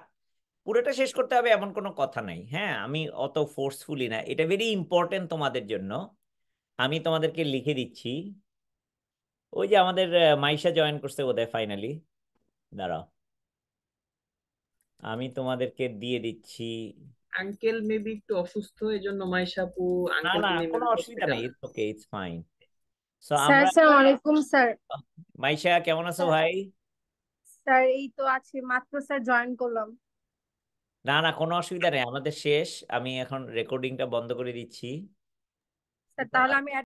পুরোটা শেষ করতে হবে এমন কোনো কথা নাই, হ্যাঁ, আমি অত ফোর্সফুলি না, এটা ভেরি ইম্পর্টেন্ট তোমাদের জন্য। আমি তোমাদেরকে লিখে দিচ্ছি। ওই যে আমাদের মাইশা জয়েন করছে বোধহয় ফাইনালি, দাঁড়াও, আমি তোমাদেরকে দিয়ে দিচ্ছি। আঙ্কেল মেবি একটু অসুস্থ, এই জন্য মাইশাপু না না, আঙ্কেলকে নিয়ে কোনো মেবি অসুবিধা নাই, হসপিটালে। It's okay, it's fine. So sir আমরা স্যার ওয়ালাইকুম স্যার। মাইশা কেমন আছো স্যার ভাই? স্যার এই তো আছি, মাত্র স্যার জয়েন করলাম। না না, কোনো অসুবিধা নেই, আমাদের শেষ। আমি এখন রেকর্ডিংটা বন্ধ করে দিচ্ছি। স্যার তাহলে আমি